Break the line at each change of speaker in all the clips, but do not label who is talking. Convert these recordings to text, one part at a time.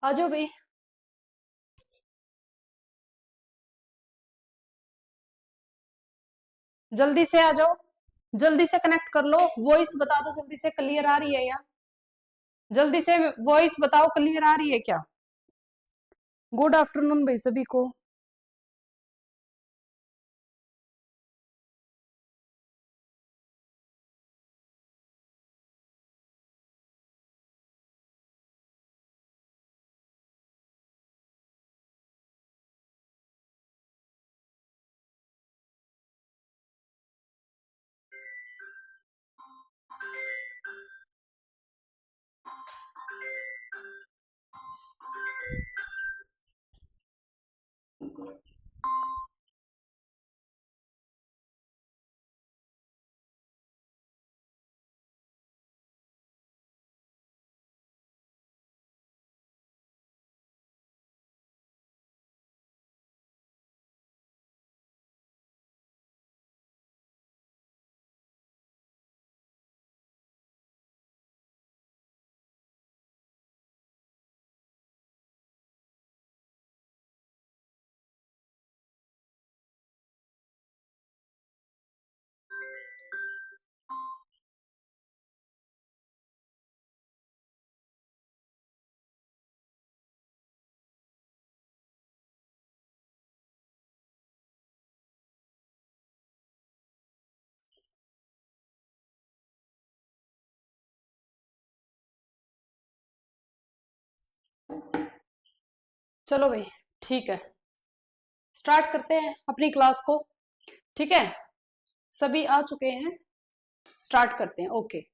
आ जाओ भाई, जल्दी से आ जाओ, जल्दी से कनेक्ट कर लो। वॉइस बता दो जल्दी से, क्लियर आ रही है या? जल्दी से वॉइस बताओ, क्लियर आ रही है क्या? गुड आफ्टरनून भाई सभी को। चलो भाई, ठीक है, स्टार्ट करते हैं अपनी क्लास को। ठीक है, सभी आ चुके हैं, स्टार्ट करते हैं। Okay,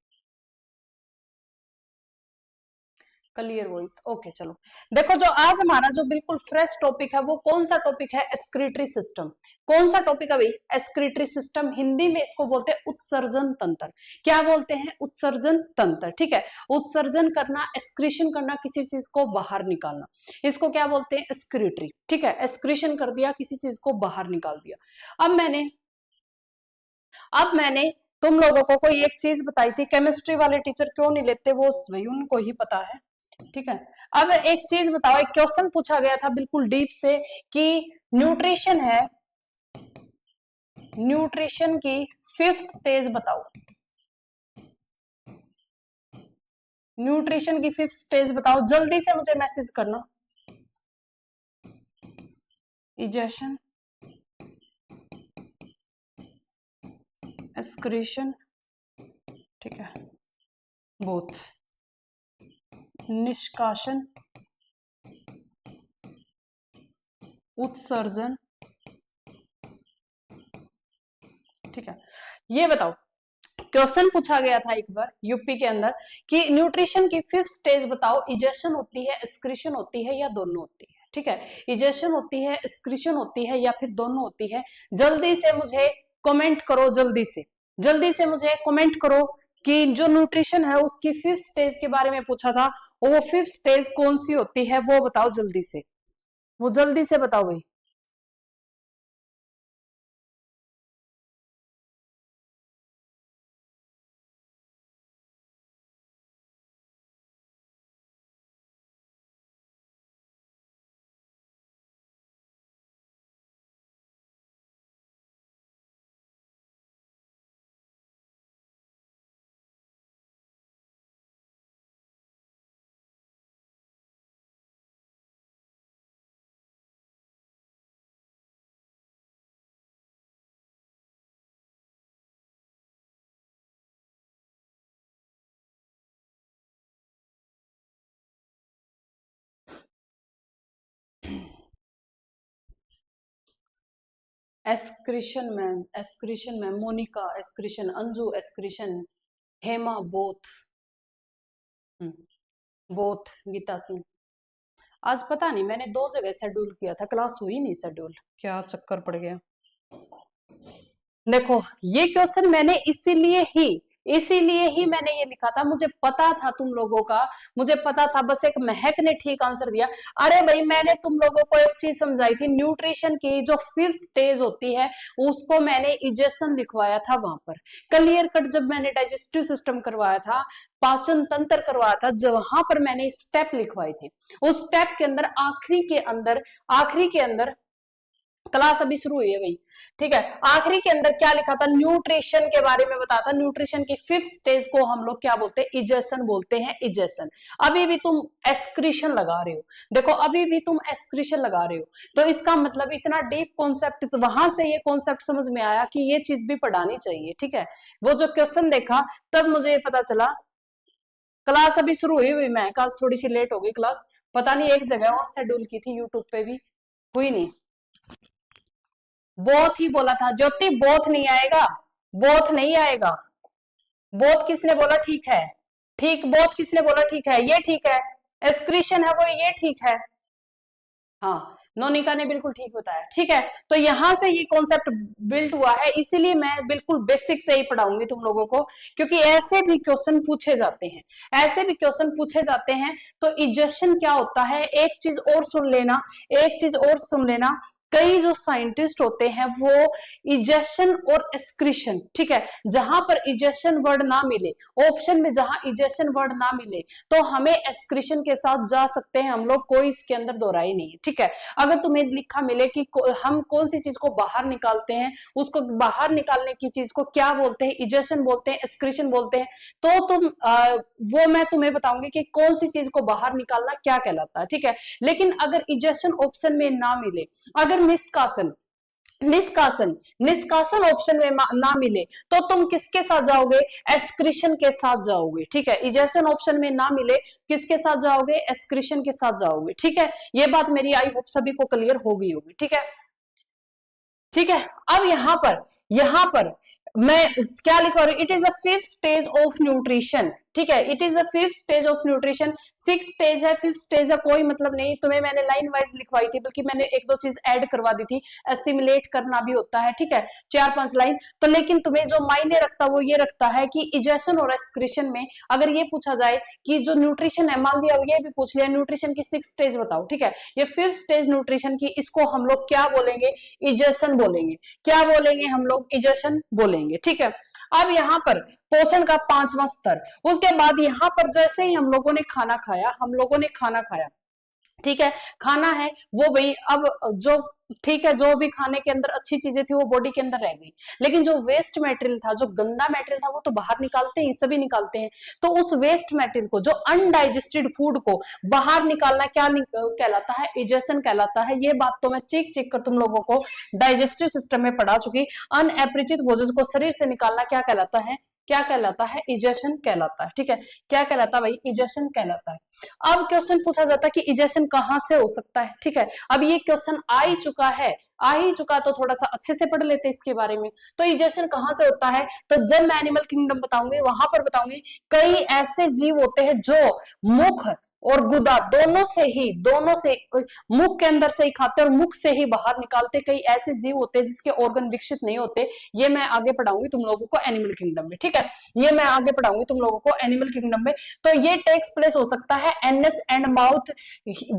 clear voice, okay. चलो देखो, जो आज हमारा जो बिल्कुल फ्रेश टॉपिक है वो कौन सा टॉपिक है? Excretory system. कौन सा टॉपिक है भाई? Excretory system. हिंदी में इसको बोलते हैं उत्सर्जन तंत्र। क्या बोलते हैं? उत्सर्जन तंत्र। ठीक है, उत्सर्जन करना, एक्सक्रीशन करना, किसी चीज को बाहर निकालना, इसको क्या बोलते हैं? एक्सक्रीटरी। ठीक है, एक्सक्रीशन कर दिया, किसी चीज को बाहर निकाल दिया। अब मैंने तुम लोगों को कोई एक चीज बताई थी, केमिस्ट्री वाले टीचर क्यों नहीं लेते, वो भाई उनको ही पता है। ठीक है, अब एक चीज बताओ, एक क्वेश्चन पूछा गया था बिल्कुल डीप से कि न्यूट्रिशन है, न्यूट्रिशन की फिफ्थ स्टेज बताओ। न्यूट्रिशन की फिफ्थ स्टेज बताओ, जल्दी से मुझे मैसेज करना। इजेशन, एक्सक्रीशन, ठीक है, बोथ, निष्कासन, उत्सर्जन। ठीक है, ये बताओ, क्वेश्चन पूछा गया था एक बार यूपी के अंदर कि न्यूट्रिशन की फिफ्थ स्टेज बताओ, इजेशन होती है, एक्सक्रीशन होती है या दोनों होती है? ठीक है, इजेशन होती है, एक्सक्रीशन होती है या फिर दोनों होती है? जल्दी से मुझे कमेंट करो, जल्दी से मुझे कमेंट करो कि जो न्यूट्रिशन है उसकी फिफ्थ स्टेज के बारे में पूछा था, वो फिफ्थ स्टेज कौन सी होती है वो बताओ जल्दी से, वो जल्दी से बताओ भाई। एस्क्रिशन मैम, मोनिका एस्क्रिशन, अंजू एस्क्रिशन, हेमा बोथ, बोथ, गीता सिंह। आज पता नहीं, मैंने दो जगह शेड्यूल किया था, क्लास हुई नहीं शेड्यूल, क्या चक्कर पड़ गया। देखो, ये क्वेश्चन मैंने इसीलिए ही इसीलिए ही मैंने ये लिखा था, मुझे पता था तुम लोगों का, मुझे पता था, बस एक महक ने ठीक आंसर दिया। अरे भाई मैंने तुम लोगों को एक चीज समझाई थी, न्यूट्रिशन की जो 5th स्टेज होती है उसको मैंने इजेशन लिखवाया था वहां पर। क्लियर कट जब मैंने डाइजेस्टिव सिस्टम करवाया था, पाचन तंत्र करवाया था, जब वहां पर मैंने स्टेप लिखवाए थे, उस स्टेप के अंदर आखिरी के अंदर क्लास अभी शुरू हुई है भाई, ठीक है, आखिरी के अंदर क्या लिखा था, न्यूट्रिशन के बारे में बताता। न्यूट्रिशन की 5th स्टेज को हम लोग क्या बोलते हैं, इजेशन बोलते हैं, इजेशन। अभी भी तुम एक्सक्रीशन लगा रहे हो, देखो अभी भी तुम एक्सक्रीशन लगा रहे हो, तो इसका मतलब इतना डीप कॉन्सेप्ट, तो वहां से ये कॉन्सेप्ट समझ में आया कि ये चीज भी पढ़ानी चाहिए, ठीक है। वो जो क्वेश्चन देखा तब मुझे ये पता चला, क्लास अभी शुरू हुई, मैं क्लास थोड़ी सी लेट हो गई क्लास, पता नहीं एक जगह और शेड्यूल की थी यूट्यूब पे भी, हुई नहीं। बोथ ही बोला था ज्योति, बोथ नहीं आएगा, बोथ नहीं आएगा। बोथ किसने बोला ठीक है, ठीक, बोथ किसने बोला ठीक है, ये ठीक है, एक्सक्रीशन है वो, ये ठीक है, हाँ नोनिका ने बिल्कुल ठीक बताया, ठीक है। तो यहां से ये कॉन्सेप्ट बिल्ड हुआ है, इसीलिए मैं बिल्कुल बेसिक से ही पढ़ाऊंगी तुम लोगों को, क्योंकि ऐसे भी क्वेश्चन पूछे जाते हैं, ऐसे भी क्वेश्चन पूछे जाते हैं। तो इजेशन क्या होता है, एक चीज और सुन लेना, एक चीज और सुन लेना, कई जो साइंटिस्ट होते हैं वो इजेशन और एक्सक्रीशन, ठीक है, जहां पर इजेशन वर्ड ना मिले, ऑप्शन में जहां इजेशन वर्ड ना मिले तो हमें एक्सक्रीशन के साथ जा सकते हैं हम लोग, कोई इसके अंदर दोहराई नहीं है, ठीक है। अगर तुम्हें लिखा मिले कि हम कौन सी चीज को बाहर निकालते हैं, उसको बाहर निकालने की चीज को क्या बोलते हैं, इजेशन बोलते हैं, एक्सक्रीशन बोलते हैं, तो तुम वो मैं तुम्हें बताऊंगी कि कौन सी चीज को बाहर निकालना क्या कहलाता है, ठीक है। लेकिन अगर इजेशन ऑप्शन में ना मिले, अगर निष्कासन निष्कासन निष्कासन ऑप्शन में ना मिले, तो तुम किसके साथ जाओगे, एक्सक्रीशन के साथ जाओगे, ठीक है। इजेशन ऑप्शन में ना मिले, किसके साथ जाओगे, एक्सक्रीशन के साथ जाओगे, ठीक है। ये बात मेरी आई होप सभी को क्लियर हो गई होगी, ठीक है, ठीक है। अब यहां पर मैं क्या लिख रहा हूं, it is the 5th stage of nutrition, ठीक है, it is the 5th stage of nutrition. 6th stage है, 5th स्टेज है, कोई मतलब नहीं, तुम्हें मैंने लाइन वाइज लिखवाई थी, बल्कि मैंने एक दो चीज ऐड करवा दी थी, एसिमिलेट करना भी होता है, ठीक है, 4-5 लाइन तो। लेकिन तुम्हें जो मायने रखता वो ये रखता है कि इजेशन और एक्सक्रीशन में अगर ये पूछा जाए कि जो न्यूट्रिशन है, मान लिया ये भी पूछ लिया न्यूट्रिशन की 6th स्टेज बताओ, ठीक है, ये 5th स्टेज न्यूट्रिशन की, इसको हम लोग क्या बोलेंगे, इजेशन बोलेंगे, क्या बोलेंगे हम लोग, इजेशन बोलेंगे, ठीक है। अब यहाँ पर पोषण का 5वां स्तर, उसके बाद यहाँ पर जैसे ही हम लोगों ने खाना खाया, हम लोगों ने खाना खाया, ठीक है, खाना है वो भाई, अब जो ठीक है, जो भी खाने के अंदर अच्छी चीजें थी वो बॉडी के अंदर रह गई, लेकिन जो वेस्ट मटेरियल था, जो गंदा मटेरियल था, वो तो बाहर निकालते हैं, सभी निकालते हैं। तो उस वेस्ट मटेरियल को, जो अनडाइजेस्टेड फूड को बाहर निकालना क्या कहलाता है, इजेशन कहलाता है। ये बात तो मैं चीख चीख कर तुम लोगों को डाइजेस्टिव सिस्टम में पढ़ा चुकी। अनअपरिचित भोजन को शरीर से निकालना क्या कहलाता है, क्या कहलाता है, इजेशन कहलाता है, ठीक है, क्या कहलाता है भाई, इजेशन कहलाता है। अब क्वेश्चन पूछा जाता है कि इजेशन कहां से हो सकता है, ठीक है। अब ये क्वेश्चन आ ही चुका है, आ ही चुका, तो थोड़ा सा अच्छे से पढ़ लेते हैं इसके बारे में। तो इजेशन कहां से होता है, तो जब मैं एनिमल किंगडम बताऊंगी वहां पर बताऊंगी, कई ऐसे जीव होते हैं जो मुख और गुदा दोनों से मुख के अंदर से ही खाते और मुख से ही बाहर निकालते, कई ऐसे जीव होते हैं जिसके ऑर्गन विकसित नहीं होते। ये मैं आगे पढ़ाऊंगी तुम लोगों को एनिमल किंगडम में, ठीक है, ये मैं आगे पढ़ाऊंगी तुम लोगों को एनिमल किंगडम में। तो ये टेक्स प्लेस हो सकता है एनएस एंड माउथ,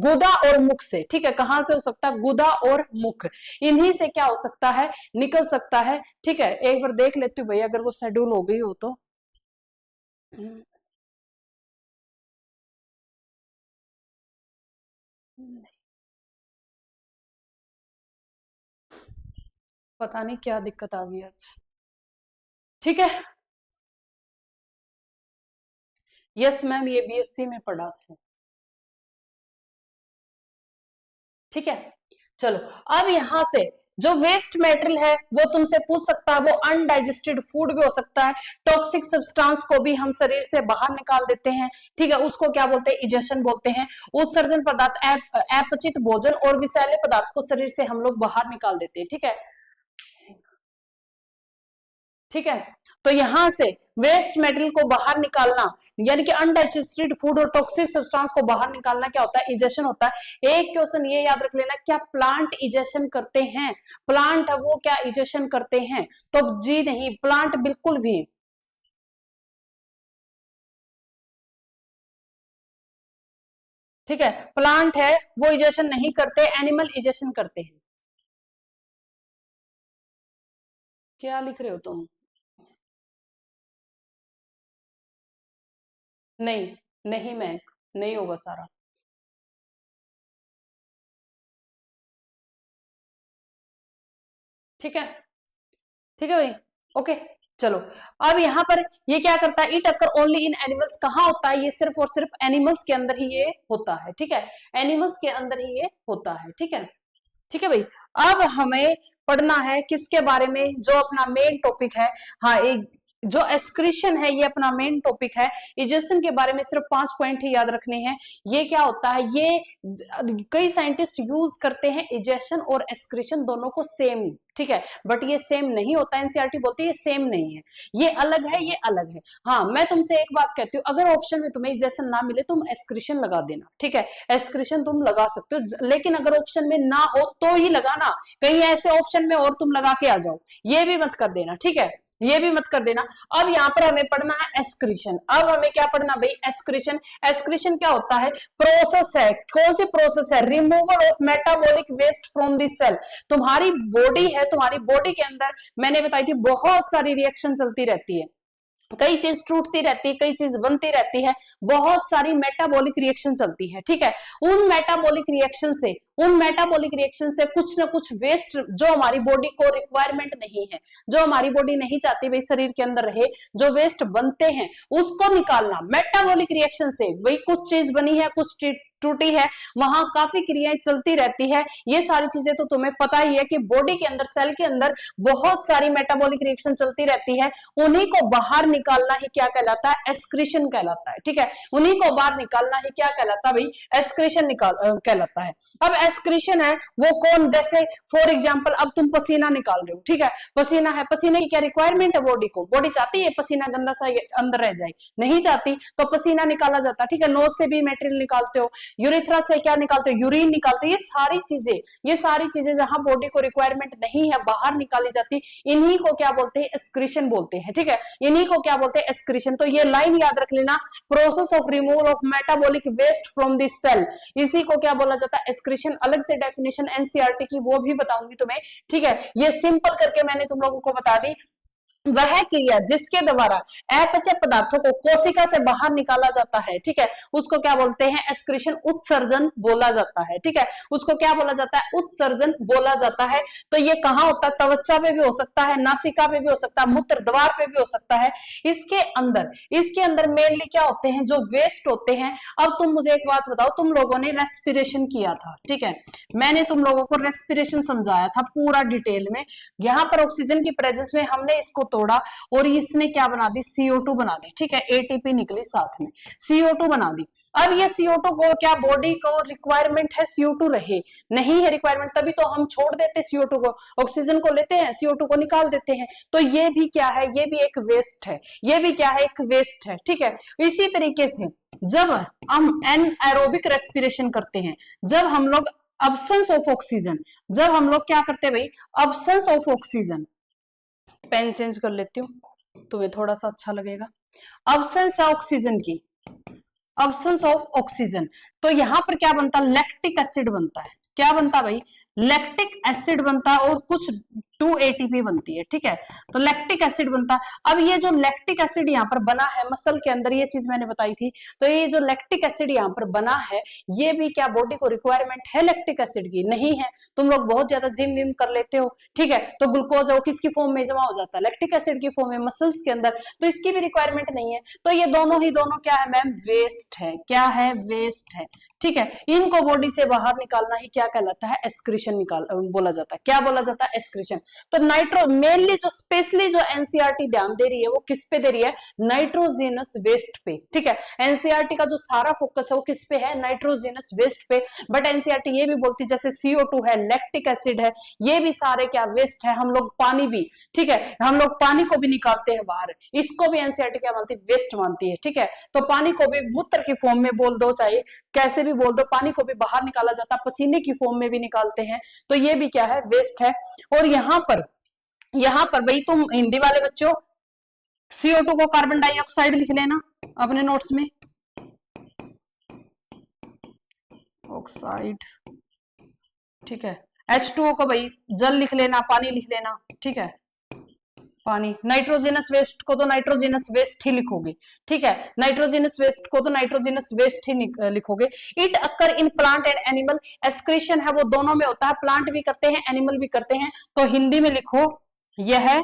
गुदा और मुख से, ठीक है, कहां से हो सकता है, गुदा और मुख, इन्हीं से क्या हो सकता है, निकल सकता है, ठीक है। एक बार देख लेती हूँ भाई, अगर वो शेड्यूल हो गई हो तो। पता नहीं क्या दिक्कत आ गई आज, ठीक है। यस मैम, ये बीएससी में पढ़ा था, ठीक है। चलो, अब यहां से जो वेस्ट मटेरियल है वो तुमसे पूछ सकता है, वो अनडाइजेस्टेड फूड भी हो सकता है, टॉक्सिक सब्सटेंस को भी हम शरीर से बाहर निकाल देते हैं, ठीक है, उसको क्या बोलते हैं, इजेशन बोलते हैं। उत्सर्जन पदार्थ, अपचित भोजन और विषैले पदार्थ को शरीर से हम लोग बाहर निकाल देते हैं, ठीक है, ठीक है। तो यहां से वेस्ट मटेरियल को बाहर निकालना, यानी कि अनडाइजेस्टेड फूड और टॉक्सिक सब्सटेंस को बाहर निकालना क्या होता है, इजेशन होता है। एक क्वेश्चन ये याद रख लेना, क्या प्लांट इजेशन करते हैं, प्लांट वो क्या इजेशन करते हैं, तो जी नहीं, प्लांट बिल्कुल भी ठीक है, प्लांट है वो इजेशन नहीं करते, एनिमल इजेशन करते हैं। क्या लिख रहे हो तुम? नहीं, नहीं महक, नहीं होगा सारा। ठीक है, ठीक है भाई, ओके। चलो, अब यहाँ पर ये क्या करता है, it occur only in animals, कहाँ होता है ये, सिर्फ और सिर्फ एनिमल्स के अंदर ही ये होता है। ठीक है, एनिमल्स के अंदर ही ये होता है। ठीक है, ठीक है भाई। अब हमें पढ़ना है किसके बारे में, जो अपना मेन टॉपिक है। हाँ, एक जो एक्सक्रीशन है ये अपना मेन टॉपिक है। इजेशन के बारे में सिर्फ 5 पॉइंट ही याद रखने हैं। ये क्या होता है, ये कई साइंटिस्ट यूज करते हैं इजेशन और एक्सक्रीशन दोनों को सेम। ठीक है, बट ये सेम नहीं होता, एनसीईआरटी बोलती है ये सेम नहीं है, ये अलग है, ये अलग है। हाँ, मैं तुमसे एक बात कहती हूँ, अगर ऑप्शन में तुम्हें इजेशन ना मिले तुम एक्सक्रीशन लगा देना। ठीक है, एक्सक्रीशन तुम लगा सकते हो, लेकिन अगर ऑप्शन में ना हो तो ही लगाना, कहीं ऐसे ऑप्शन में और तुम लगा के आ जाओ, ये भी मत कर देना। ठीक है, ये भी मत कर देना। अब यहाँ पर हमें पढ़ना है एक्सक्रीशन। अब हमें क्या पढ़ना भाई, एक्सक्रीशन। एक्सक्रीशन क्या होता है, प्रोसेस है। कौन सी प्रोसेस है, removal of metabolic waste from the cell. तुम्हारी बॉडी है, तुम्हारी बॉडी के अंदर मैंने बताई थी बहुत सारी रिएक्शन चलती रहती है, कई चीज टूटती रहती है, कई चीज बनती रहती है, बहुत सारी मेटाबॉलिक रिएक्शन चलती है। ठीक है, उन मेटाबॉलिक रिएक्शन से, उन मेटाबॉलिक रिएक्शन से कुछ ना कुछ वेस्ट जो हमारी बॉडी को रिक्वायरमेंट नहीं है, जो हमारी बॉडी नहीं चाहती भाई शरीर के अंदर रहे, जो वेस्ट बनते हैं उसको निकालना। मेटाबॉलिक रिएक्शन से भाई कुछ चीज बनी है, कुछ टूटी है, वहां काफी क्रियाएं चलती रहती है। ये सारी चीजें तो तुम्हें पता ही है कि बॉडी के अंदर, सेल के अंदर बहुत सारी मेटाबॉलिक रिएक्शन चलती रहती है। उन्हीं को बाहर निकालना ही क्या कहलाता है, एक्सक्रीशन कहलाता है। ठीक है, उन्हीं को बाहर निकालना ही क्या कहलाता है भाई, एक्सक्रीशन कहलाता है। अब एक्सक्रीशन है वो कौन, जैसे फॉर एग्जाम्पल अब तुम पसीना निकाल रहे हो। ठीक है, पसीना है, पसीने की क्या रिक्वायरमेंट है बॉडी को, बॉडी चाहती है पसीना गंदा सा अंदर रह जाए, नहीं चाहती, तो पसीना निकाला जाता है। ठीक है, नोज से भी मेटेरियल निकालते हो, यूरिथ्रा से क्या निकालते हो, यूरिन निकालते हो। ये सारी चीजें जहां बॉडी को रिक्वायरमेंट नहीं है बाहर निकाली जाती, इन्हीं को क्या बोलते हैं, एक्सक्रीशन बोलते हैं। ठीक है, इन्हीं को क्या बोलते हैं, एक्सक्रीशन। तो ये लाइन याद रख लेना, process of removal of metabolic waste from the cell, इसी को क्या बोला जाता है, एक्सक्रीशन। अलग से डेफिनेशन एनसीईआरटी की वो भी बताऊंगी तुम्हें। ठीक है, ये सिंपल करके मैंने तुम लोगों को बता दी। वह क्रिया जिसके द्वारा अपचय पदार्थों को कोशिका से बाहर निकाला जाता है, ठीक है, उसको क्या बोलते हैं, एक्सक्रीशन, उत्सर्जन बोला जाता है। ठीक है, उसको क्या बोला जाता है, उत्सर्जन बोला जाता है। तो ये कहां होता है, त्वचा पे भी हो सकता है, नासिका पे भी हो सकता है, मूत्र द्वार पे भी हो सकता है। इसके अंदर मेनली क्या होते हैं, जो वेस्ट होते हैं। अब तुम मुझे एक बात बताओ, तुम लोगों ने रेस्पिरेशन किया था, ठीक है, मैंने तुम लोगों को रेस्पिरेशन समझाया था पूरा डिटेल में। यहां पर ऑक्सीजन की प्रेजेंस में हमने इसको तोड़ा और इसने क्या बना दी, CO2 बना दी। ठीक है, एटीपी निकली साथ में, CO2 बना दी। अब ये CO2 को क्या बॉडी को रिक्वायरमेंट है, CO2 रहे, नहीं है रिक्वायरमेंट, तभी तो हम छोड़ देते CO2 को, ऑक्सीजन को लेते हैं, CO2 को निकाल देते हैं। तो ये भी क्या है, ये भी एक वेस्ट है, ये भी क्या है, एक वेस्ट है। ठीक है, इसी तरीके से जब हम एनएरोबिक रेस्पिरेशन करते हैं, जब हम लोग अब्सेंस ऑफ ऑक्सीजन, जब हम लोग क्या करते हैं भाई, absence of oxygen, pen change कर लेती हूँ तुम्हें थोड़ा सा अच्छा लगेगा। अब्सेंस है ऑक्सीजन की, अब्सेंस ऑफ ऑक्सीजन, तो यहां पर क्या बनता है, लैक्टिक एसिड बनता है। क्या बनता है भाई, लैक्टिक एसिड बनता है और कुछ 2 ATP बनती है। ठीक है, तो लैक्टिक एसिड बनता है। अब ये जो लैक्टिक एसिड यहाँ पर बना है मसल के अंदर, ये चीज मैंने बताई थी, तो ये जो लैक्टिक एसिड यहाँ पर बना है, ये भी क्या बॉडी को रिक्वायरमेंट है लैक्टिक एसिड की, नहीं है। तुम लोग बहुत ज्यादा जिम विम कर लेते हो, ठीक है, तो ग्लूकोज है वो किसकी फॉर्म में जमा हो जाता है, लैक्टिक एसिड की फॉर्म में मसल्स के अंदर, तो इसकी भी रिक्वायरमेंट नहीं है। तो ये दोनों ही दोनों क्या है मैम, वेस्ट है। क्या है, वेस्ट है। ठीक है, इनको बॉडी से बाहर निकालना ही क्या कहलाता है, एक्सक्रीशन बोला जाता है। क्या बोला जाता है, एक्सक्रीशन। तो नाइट्रो मेनली जो स्पेशली जो एनसीईआरटी ध्यान दे रही है वो किस पे दे रही है, नाइट्रोजिनस वेस्ट पे। ठीक है, एनसीईआरटी का जो सारा फोकस है वो किस पे है, नाइट्रोजिनस वेस्ट पे। बट एनसीईआरटी ये भी बोलती है जैसे CO2 है, लैक्टिक एसिड है, ये भी सारे क्या वेस्ट है। हम लोग पानी भी, ठीक है, हम लोग पानी को भी निकालते हैं बाहर, इसको भी एनसीईआरटी क्या मानती है, वेस्ट मानती है। ठीक है, तो पानी को भी मूत्र की फॉर्म में बोल दो, चाहे कैसे भी बोल दो, पानी को भी बाहर निकाला जाता है, पसीने की फॉर्म में भी निकालते हैं, तो ये भी क्या है, वेस्ट है। और यहां पर भाई तुम हिंदी वाले बच्चों CO2 को कार्बन डाइऑक्साइड लिख लेना अपने नोट्स में, ऑक्साइड, ठीक है। H2O का भाई जल लिख लेना, पानी लिख लेना, ठीक है, पानी। नाइट्रोजनस वेस्ट को तो नाइट्रोजनस वेस्ट ही लिखोगे, ठीक है, नाइट्रोजनस वेस्ट को तो नाइट्रोजनस वेस्ट ही लिखोगे। It occur in plant and animal, excretion है वो दोनों में होता है, प्लांट भी करते हैं एनिमल भी करते हैं, तो हिंदी में लिखो यह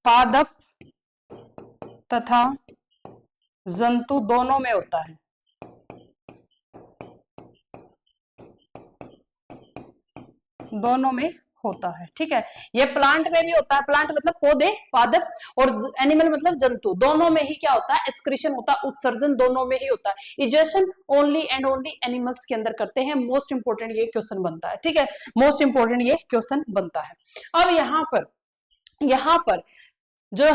पादप तथा जंतु दोनों में होता है। दोनों में होता है, ठीक है। ये प्लांट में भी होता है, प्लांट मतलब पौधे, पादप, और एनिमल मतलब जंतु, दोनों में ही क्या होता है, एक्सक्रीशन होता है, उत्सर्जन दोनों में ही होता है। Egestion only and only animals के अंदर करते हैं। मोस्ट इंपोर्टेंट ये क्वेश्चन बनता है, ठीक है, मोस्ट इंपोर्टेंट ये क्वेश्चन बनता है। अब यहां पर जो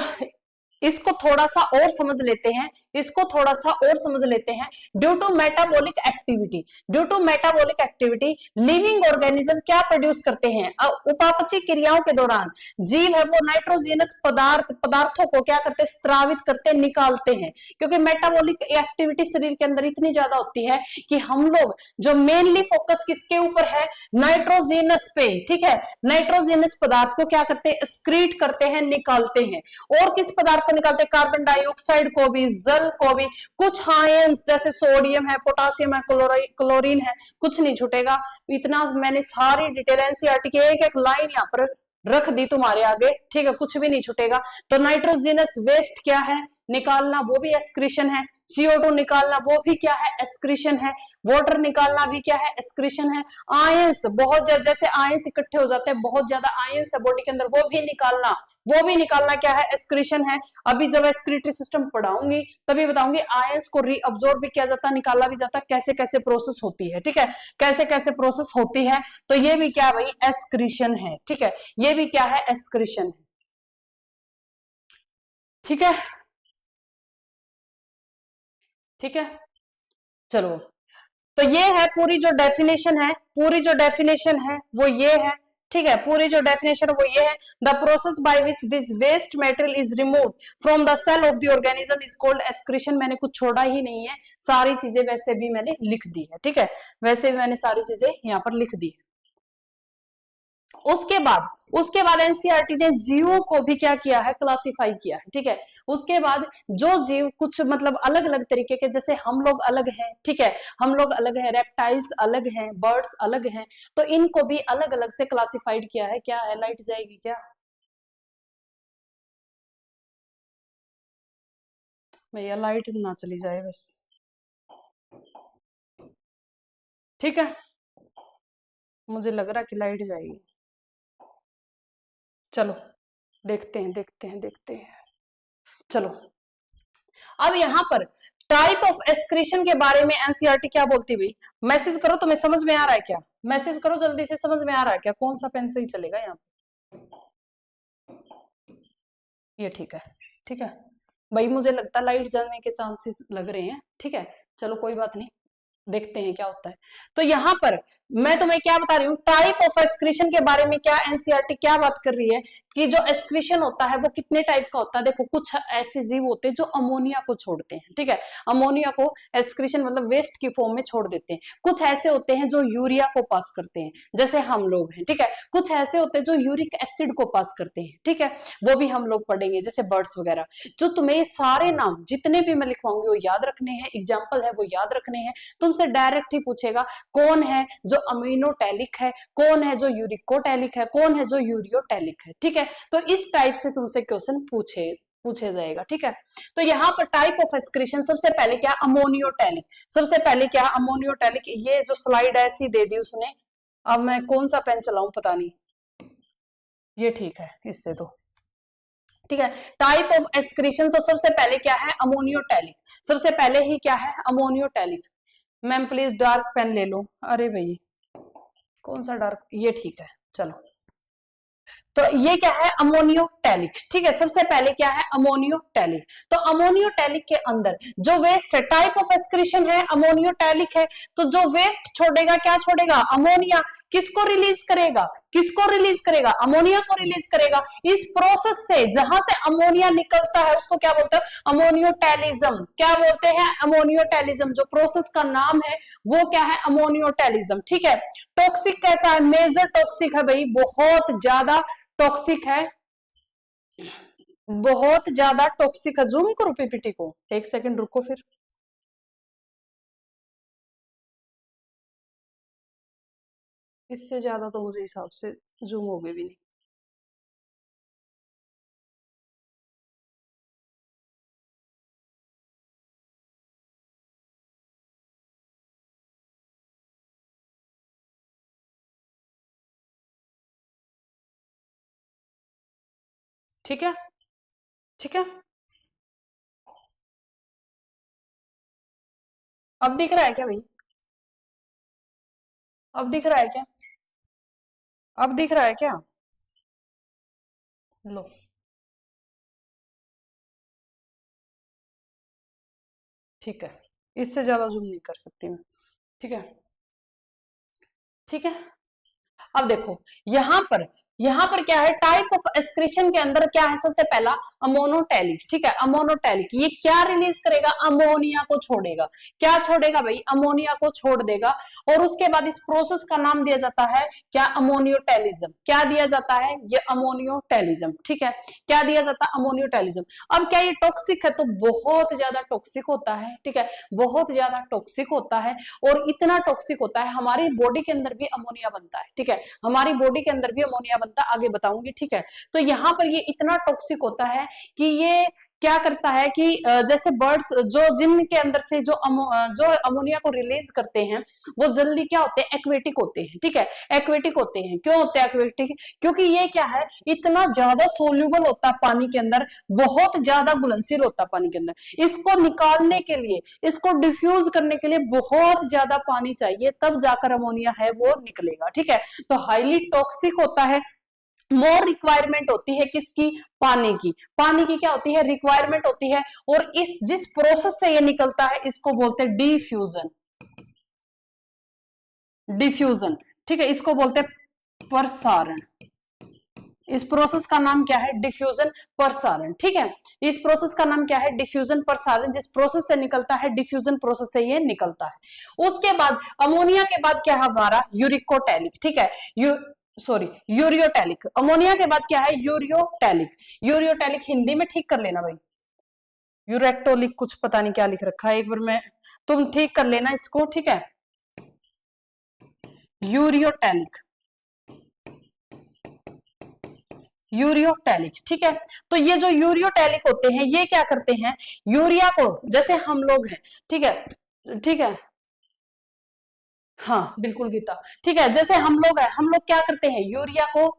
इसको थोड़ा सा और समझ लेते हैं, इसको थोड़ा सा और समझ लेते हैं। Due to metabolic activity, due to metabolic activity living organism क्या प्रोड्यूस करते हैं, उपापचय क्रियाओं के दौरान जीव है वो नाइट्रोजनस पदार्थों को क्या करते हैं, स्रावित करते, निकालते हैं। क्योंकि मेटाबॉलिक एक्टिविटी शरीर के अंदर इतनी ज्यादा होती है कि हम लोग जो मेनली फोकस किसके ऊपर है, नाइट्रोजनस पे, ठीक है, नाइट्रोजनस पदार्थ को क्या करते हैं, एक्सक्रीट करते हैं, निकालते हैं। और किस पदार्थ को निकालते, कार्बन डाइऑक्साइड को भी, जल को भी, कुछ आयंस जैसे सोडियम है, पोटासियम है, क्लोरीन है, कुछ नहीं छूटेगा। इतना मैंने सारी डिटेल एनसीईआरटी की एक एक लाइन यहाँ पर रख दी तुम्हारे आगे, ठीक है, कुछ भी नहीं छूटेगा। तो नाइट्रोजनस वेस्ट क्या है, निकालना, वो भी एक्सक्रीशन है। CO2 निकालना, वो भी क्या है, एक्सक्रीशन है। वाटर निकालना भी क्या है, एक्सक्रीशन है। आयंस, बहुत ज्यादा, जैसे आयंस इकट्ठे हो जाते हैं, बहुत ज्यादा आयंस है बॉडी के अंदर, वो भी निकालना क्या है, एक्सक्रीशन है। अभी जब एक्सक्रीटरी सिस्टम पढ़ाऊंगी तभी बताऊंगी आयंस को रीअब्सॉर्ब भी किया जाता है, निकाला भी जाता है, कैसे कैसे प्रोसेस होती है, ठीक है, कैसे कैसे प्रोसेस होती है। तो ये भी क्या भाई, एक्सक्रीशन है, ठीक है, ये भी क्या है, एक्सक्रीशन है, ठीक है, ठीक है। चलो, तो ये है पूरी जो डेफिनेशन है, पूरी जो डेफिनेशन है वो ये है, ठीक है, पूरी जो डेफिनेशन वो ये है। The process by which this waste material is removed from the cell of the organism is called excretion. मैंने कुछ छोड़ा ही नहीं है, सारी चीजें वैसे भी मैंने लिख दी है, ठीक है, वैसे भी मैंने सारी चीजें यहाँ पर लिख दी है। उसके बाद एनसीईआरटी ने जीवों को भी क्या किया है, क्लासिफाई किया है, ठीक है। उसके बाद जो जीव कुछ मतलब अलग अलग तरीके के, जैसे हम लोग अलग हैं, ठीक है, हम लोग अलग हैं, रेप्टाइल्स अलग हैं, बर्ड्स अलग हैं, तो इनको भी अलग अलग से क्लासिफाइड किया है। क्या है, लाइट जाएगी क्या भैया, लाइट ना चली जाए बस, ठीक है, मुझे लग रहा कि लाइट जाएगी। चलो देखते हैं। चलो, अब यहाँ पर टाइप ऑफ एक्सक्रीशन के बारे में एनसीईआरटी क्या बोलती हुई, मैसेज करो, तुम्हें समझ में आ रहा है क्या, मैसेज करो जल्दी से, समझ में आ रहा है क्या, कौन सा पेन सही चलेगा यहाँ पे, ये ठीक है, ठीक है भाई, मुझे लगता है लाइट जाने के चांसेस लग रहे हैं, ठीक है, चलो कोई बात नहीं, देखते हैं क्या होता है। तो यहाँ पर मैं तुम्हें क्या बता रही हूँ, टाइप ऑफ एक्सक्रीशन के बारे में क्या एनसीईआरटी क्या बात कर रही है कि जो एक्सक्रीशन होता है वो कितने टाइप का होता है। देखो, कुछ ऐसे जीव होते हैं जो अमोनिया को छोड़ते हैं, ठीक है, अमोनिया को एक्सक्रीशन मतलब वेस्ट की फॉर्म में छोड़ देते हैं। कुछ ऐसे होते हैं जो यूरिया को पास करते हैं, जैसे हम लोग हैं, ठीक है। कुछ ऐसे होते हैं जो यूरिक एसिड को पास करते हैं, ठीक है, वो भी हम लोग पढ़ेंगे, जैसे बर्ड्स वगैरह। जो तुम्हें सारे नाम जितने भी मैं लिखवाऊंगी वो याद रखने हैं, एग्जाम्पल है वो याद रखने हैं। तुमसे डायरेक्ट ही पूछेगा कौन है जो अमीनोटैलिक है, कौन है जो यूरिकोटैलिक है, कौन है जो यूरियोटैलिक है, ठीक है। तो इस टाइप से तुमसे क्वेश्चन पूछे जाएगा, ठीक है। तो यहाँ पर टाइप ऑफ एक्सक्रीशन सबसे पहले क्या, अमोनियोटैलिक, सबसे पहले क्या, अमोनियोटैलिक। ये जो स्लाइड ऐसी दे दी उसने, अब मैं कौन सा पेन चलाऊं पता नहीं, ये ठीक है, इससे तो ठीक है। टाइप ऑफ एक्सक्रीशन तो सबसे पहले क्या है, अमोनियोटैलिक, सबसे पहले ही क्या है, अमोनियोटैलिक। मैम प्लीज डार्क पेन ले लो, अरे भाई कौन सा डार्क, ये ठीक है, चलो। तो ये क्या है, अमोनियोटैलिक, ठीक है, सबसे पहले क्या है, अमोनियोटैलिक। तो अमोनियोटैलिक के अंदर जो वेस्ट है, टाइप ऑफ एक्सक्रीशन है, अमोनियोटैलिक है, तो जो वेस्ट छोड़ेगा क्या छोड़ेगा, अमोनिया। किसको रिलीज करेगा, किसको रिलीज करेगा, अमोनिया को रिलीज करेगा। इस प्रोसेस से जहां से अमोनिया निकलता है उसको क्या बोलते हैं, अमोनियोटेलिज्म। क्या बोलते हैं, अमोनियोटेलिज्म। जो प्रोसेस का नाम है वो क्या है, अमोनियोटेलिज्म। ठीक है, टॉक्सिक कैसा है, मेजर टॉक्सिक है भाई, बहुत ज्यादा टॉक्सिक है, बहुत ज्यादा टॉक्सिक है। जूम करो पीपीटी को, एक सेकंड रुको फिर। इससे ज्यादा तो मुझे हिसाब से जूम होगे भी नहीं। ठीक है, ठीक है, अब दिख रहा है क्या भाई, अब दिख रहा है क्या, अब दिख रहा है क्या, लो। ठीक है, इससे ज्यादा जूम नहीं कर सकती मैं। ठीक है, ठीक है। अब देखो यहां पर क्या है, टाइप ऑफ एक्सक्रीशन के अंदर क्या है, सबसे पहला अमोनोटेलिक। ठीक है, अमोनोटेलिक ये क्या रिलीज करेगा, अमोनिया को छोड़ेगा। क्या छोड़ेगा भाई, अमोनिया को छोड़ देगा। और उसके बाद इस प्रोसेस का नाम दिया जाता है क्या, अमोनियोटेलिज्म। क्या दिया जाता है, ये अमोनियोटेलिज्म। ठीक है, क्या दिया जाता है, अमोनियोटेलिज्म। अब क्या ये टॉक्सिक है, तो बहुत ज्यादा टॉक्सिक होता है। ठीक है, बहुत ज्यादा टॉक्सिक होता है, और इतना टॉक्सिक होता है हमारी बॉडी के अंदर भी अमोनिया बनता है। ठीक है, हमारी बॉडी के अंदर भी अमोनिया बनता, आगे बताऊंगी। ठीक है, तो यहाँ पर ये इतना टॉक्सिक होता है कि ये क्या करता है कि जैसे बर्ड्स जो जिनके अंदर से जो अमोनिया को रिलीज करते हैं वो जल्दी क्या होते हैं, एक्वेटिक होते हैं। ठीक है, एक्वेटिक होते हैं। क्यों होते हैं एक्वेटिक, क्योंकि ये क्या है, इतना ज्यादा सोल्यूबल होता है पानी के अंदर, बहुत ज्यादा घुलनशील होता है पानी के अंदर। इसको निकालने के लिए, इसको डिफ्यूज करने के लिए बहुत ज्यादा पानी चाहिए, तब जाकर अमोनिया है वो निकलेगा। ठीक है, तो हाईली टॉक्सिक होता है। मोर रिक्वायरमेंट होती है किसकी, पानी की। पानी की क्या होती है, रिक्वायरमेंट होती है। और इस जिस प्रोसेस से ये निकलता है इसको बोलते हैं डिफ्यूजन, डिफ्यूजन। ठीक है, इसको बोलते हैं प्रसारण। इस प्रोसेस का नाम क्या है, डिफ्यूजन प्रसारण। ठीक है, इस प्रोसेस का नाम क्या है, डिफ्यूजन प्रसारण। जिस प्रोसेस से निकलता है, डिफ्यूजन प्रोसेस से ये निकलता है। उसके बाद अमोनिया के बाद क्या है हमारा, यूरिकोटैलिक। ठीक है, यूरियोटैलिक। अमोनिया के बाद क्या है, यूरियोटैलिक। यूरियोटैलिक हिंदी में ठीक कर लेना भाई, यूरेक्टोलिक कुछ पता नहीं क्या लिख रखा है, एक बार मैं, तुम ठीक कर लेना इसको। ठीक है, यूरियोटैलिक, यूरियोटैलिक। ठीक है, तो ये जो यूरियोटैलिक होते हैं ये क्या करते हैं, यूरिया को, जैसे हम लोग हैं। ठीक है, ठीक है, हाँ बिल्कुल गीता। ठीक है, जैसे हम लोग हैं, हम लोग क्या करते हैं, यूरिया को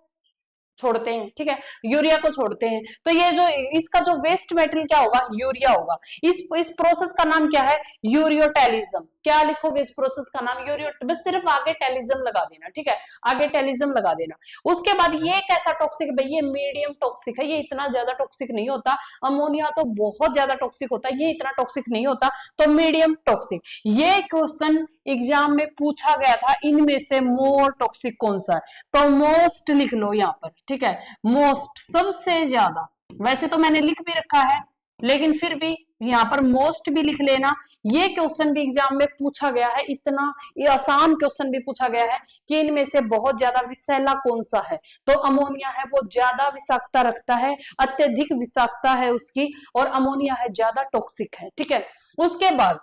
छोड़ते हैं। ठीक है, यूरिया को छोड़ते हैं, तो ये जो इसका जो वेस्ट मेटेरियल क्या होगा, यूरिया होगा। इस प्रोसेस का नाम क्या है, यूरियोटेलिज्म। क्या लिखोगे इस प्रोसेस का नाम, यूरियो, बस सिर्फ आगे टेलिज्म लगा देना। ठीक है, आगे टेलिज्म लगा देना। उसके बाद ये कैसा टॉक्सिक है भाई, ये मीडियम टॉक्सिक है, ये इतना ज्यादा टॉक्सिक नहीं होता। अमोनिया तो बहुत ज्यादा टॉक्सिक होता है, ये इतना टॉक्सिक नहीं होता, तो मीडियम टॉक्सिक। ये क्वेश्चन एग्जाम में पूछा गया था, इनमें से मोर टॉक्सिक कौन सा है, तो मोस्ट लिख लो यहाँ पर। ठीक है, मोस्ट, सबसे ज्यादा। वैसे तो मैंने लिख भी रखा है, लेकिन फिर भी यहाँ पर मोस्ट भी लिख लेना। ये क्वेश्चन भी एग्जाम में पूछा गया है, इतना ये आसान क्वेश्चन भी पूछा गया है कि इनमें से बहुत ज्यादा विषैला कौन सा है, तो अमोनिया है वो ज्यादा विषाक्तता रखता है, अत्यधिक विषाक्तता है उसकी, और अमोनिया है ज्यादा टॉक्सिक है। ठीक है, उसके बाद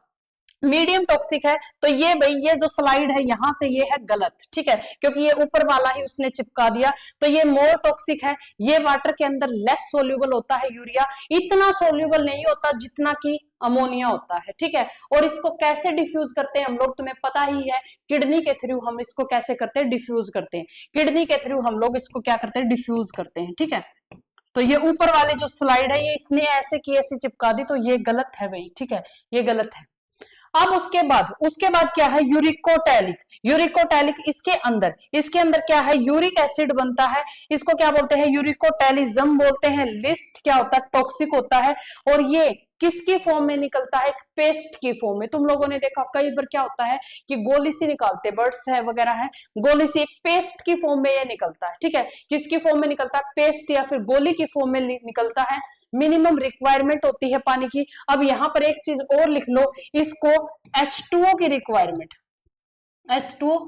मीडियम टॉक्सिक है, तो ये भाई ये जो स्लाइड है यहां से ये है गलत। ठीक है, क्योंकि ये ऊपर वाला ही उसने चिपका दिया, तो ये मोर टॉक्सिक है। ये वाटर के अंदर लेस सोल्यूबल होता है, यूरिया इतना सोल्यूबल नहीं होता जितना कि अमोनिया होता है। ठीक है, और इसको कैसे डिफ्यूज करते हैं हम लोग, तुम्हें पता ही है, किडनी के थ्रू हम इसको कैसे करते हैं, डिफ्यूज करते हैं। किडनी के थ्रू हम लोग इसको क्या करते हैं, डिफ्यूज करते हैं। ठीक है, तो ये ऊपर वाले जो स्लाइड है ये इसने ऐसे की ऐसे चिपका दी, तो ये गलत है भाई। ठीक है, ये गलत है। अब उसके बाद क्या है, यूरिकोटैलिक। यूरिकोटैलिक इसके अंदर क्या है, यूरिक एसिड बनता है, इसको क्या बोलते हैं, यूरिकोटैलिज्म बोलते हैं। लिस्ट क्या होता है, टॉक्सिक होता है। और ये किसकी फॉर्म में निकलता है? पेस्ट की फॉर्म में। तुम लोगों ने देखा कई बार क्या होता है कि गोली सी निकालते, बर्ड्स है वगैरह है, गोली सी एक पेस्ट की फॉर्म में ये निकलता है, ठीक है। किसकी फॉर्म में निकलता है? पेस्ट या फिर गोली की फॉर्म में निकलता है। मिनिमम रिक्वायरमेंट होती है पानी की। अब यहां पर एक चीज और लिख लो, इसको H2O की रिक्वायरमेंट, H2O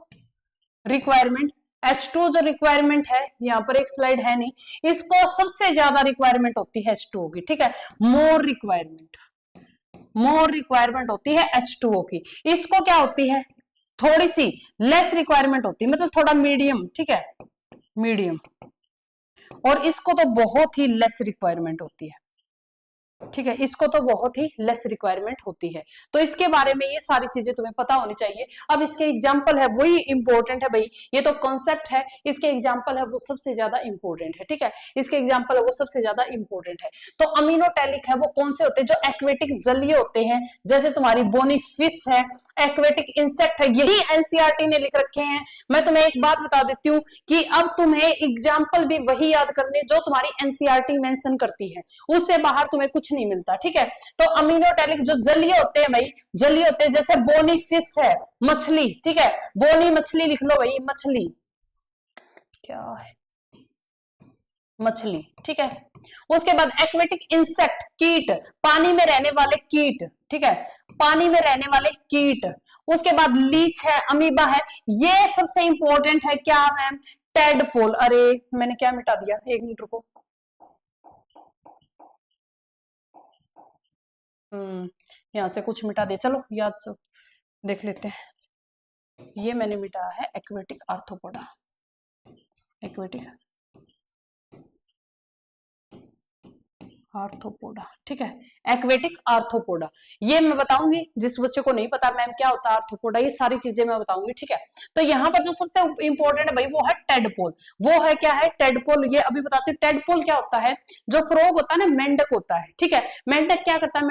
रिक्वायरमेंट, H2O जो रिक्वायरमेंट है, यहाँ पर एक स्लाइड है नहीं, इसको सबसे ज्यादा रिक्वायरमेंट होती है H2O की, ठीक है। मोर रिक्वायरमेंट होती है H2O की। इसको क्या होती है? थोड़ी सी लेस रिक्वायरमेंट होती है, मतलब थोड़ा मीडियम, ठीक है, मीडियम। और इसको तो बहुत ही लेस रिक्वायरमेंट होती है, ठीक है, इसको तो बहुत ही लेस रिक्वायरमेंट होती है। तो इसके बारे में ये सारी चीजें तुम्हें पता होनी चाहिए। अब इसके एग्जांपल है वही इंपॉर्टेंट है भाई, ये तो कॉन्सेप्ट है, इसके एग्जांपल है वो सबसे ज्यादा इंपॉर्टेंट है, ठीक है, इसके एग्जांपल है वो सबसे ज्यादा इंपॉर्टेंट है। तो अमीनोटैलिक है वो कौन से होते हैं? जो एक्वेटिक जलीय होते हैं, जैसे तुम्हारी बोनी फिश है, एक्वेटिक इंसेक्ट है, यही एनसीईआरटी ने लिख रखे हैं। मैं तुम्हें एक बात बता देती हूँ कि अब तुम्हें एग्जाम्पल भी वही याद करने जो तुम्हारी एनसीईआरटी मेंशन करती है, उससे बाहर तुम्हें कुछ नहीं मिलता, ठीक है। तो अमीनोटैलिक जो जलीय होते हैं भाई, जलीय होते हैं, जैसे बोनी फिश है, मछली, ठीक है, बोनी मछली लिख लो भाई, मछली क्या है? मछली, ठीक है। उसके बाद एक्वेटिक इंसेक्ट, कीट, पानी में रहने वाले कीट, ठीक है, पानी में रहने वाले कीट। उसके बाद लीच है, अमीबा है, ये सबसे इंपॉर्टेंट है। क्या मैम? टेडपोल। अरे मैंने क्या मिटा दिया, एक मिनट रुको। यहां से कुछ मिटा दे, चलो याद से देख लेते हैं। ये मैंने मिटाया है एक्वेटिक आर्थ्रोपोडा, एक्वेटिक आर्थ्रोपोडा, ठीक है, एक्वेटिक आर्थ्रोपोडा। ये मैं बताऊंगी, जिस बच्चे को नहीं पता मैम क्या होता है आर्थ्रोपोडा, ये सारी चीजें मैं बताऊंगी, ठीक है। तो यहाँ पर जो सबसे इंपॉर्टेंट है भाई वो है टेडपोल। वो है क्या है? टेडपोल। ये अभी बताती हूँ टेडपोल क्या होता है। जो फ्रॉग होता है ना, मेंढक होता है, ठीक है, मेंढक क्या करता है?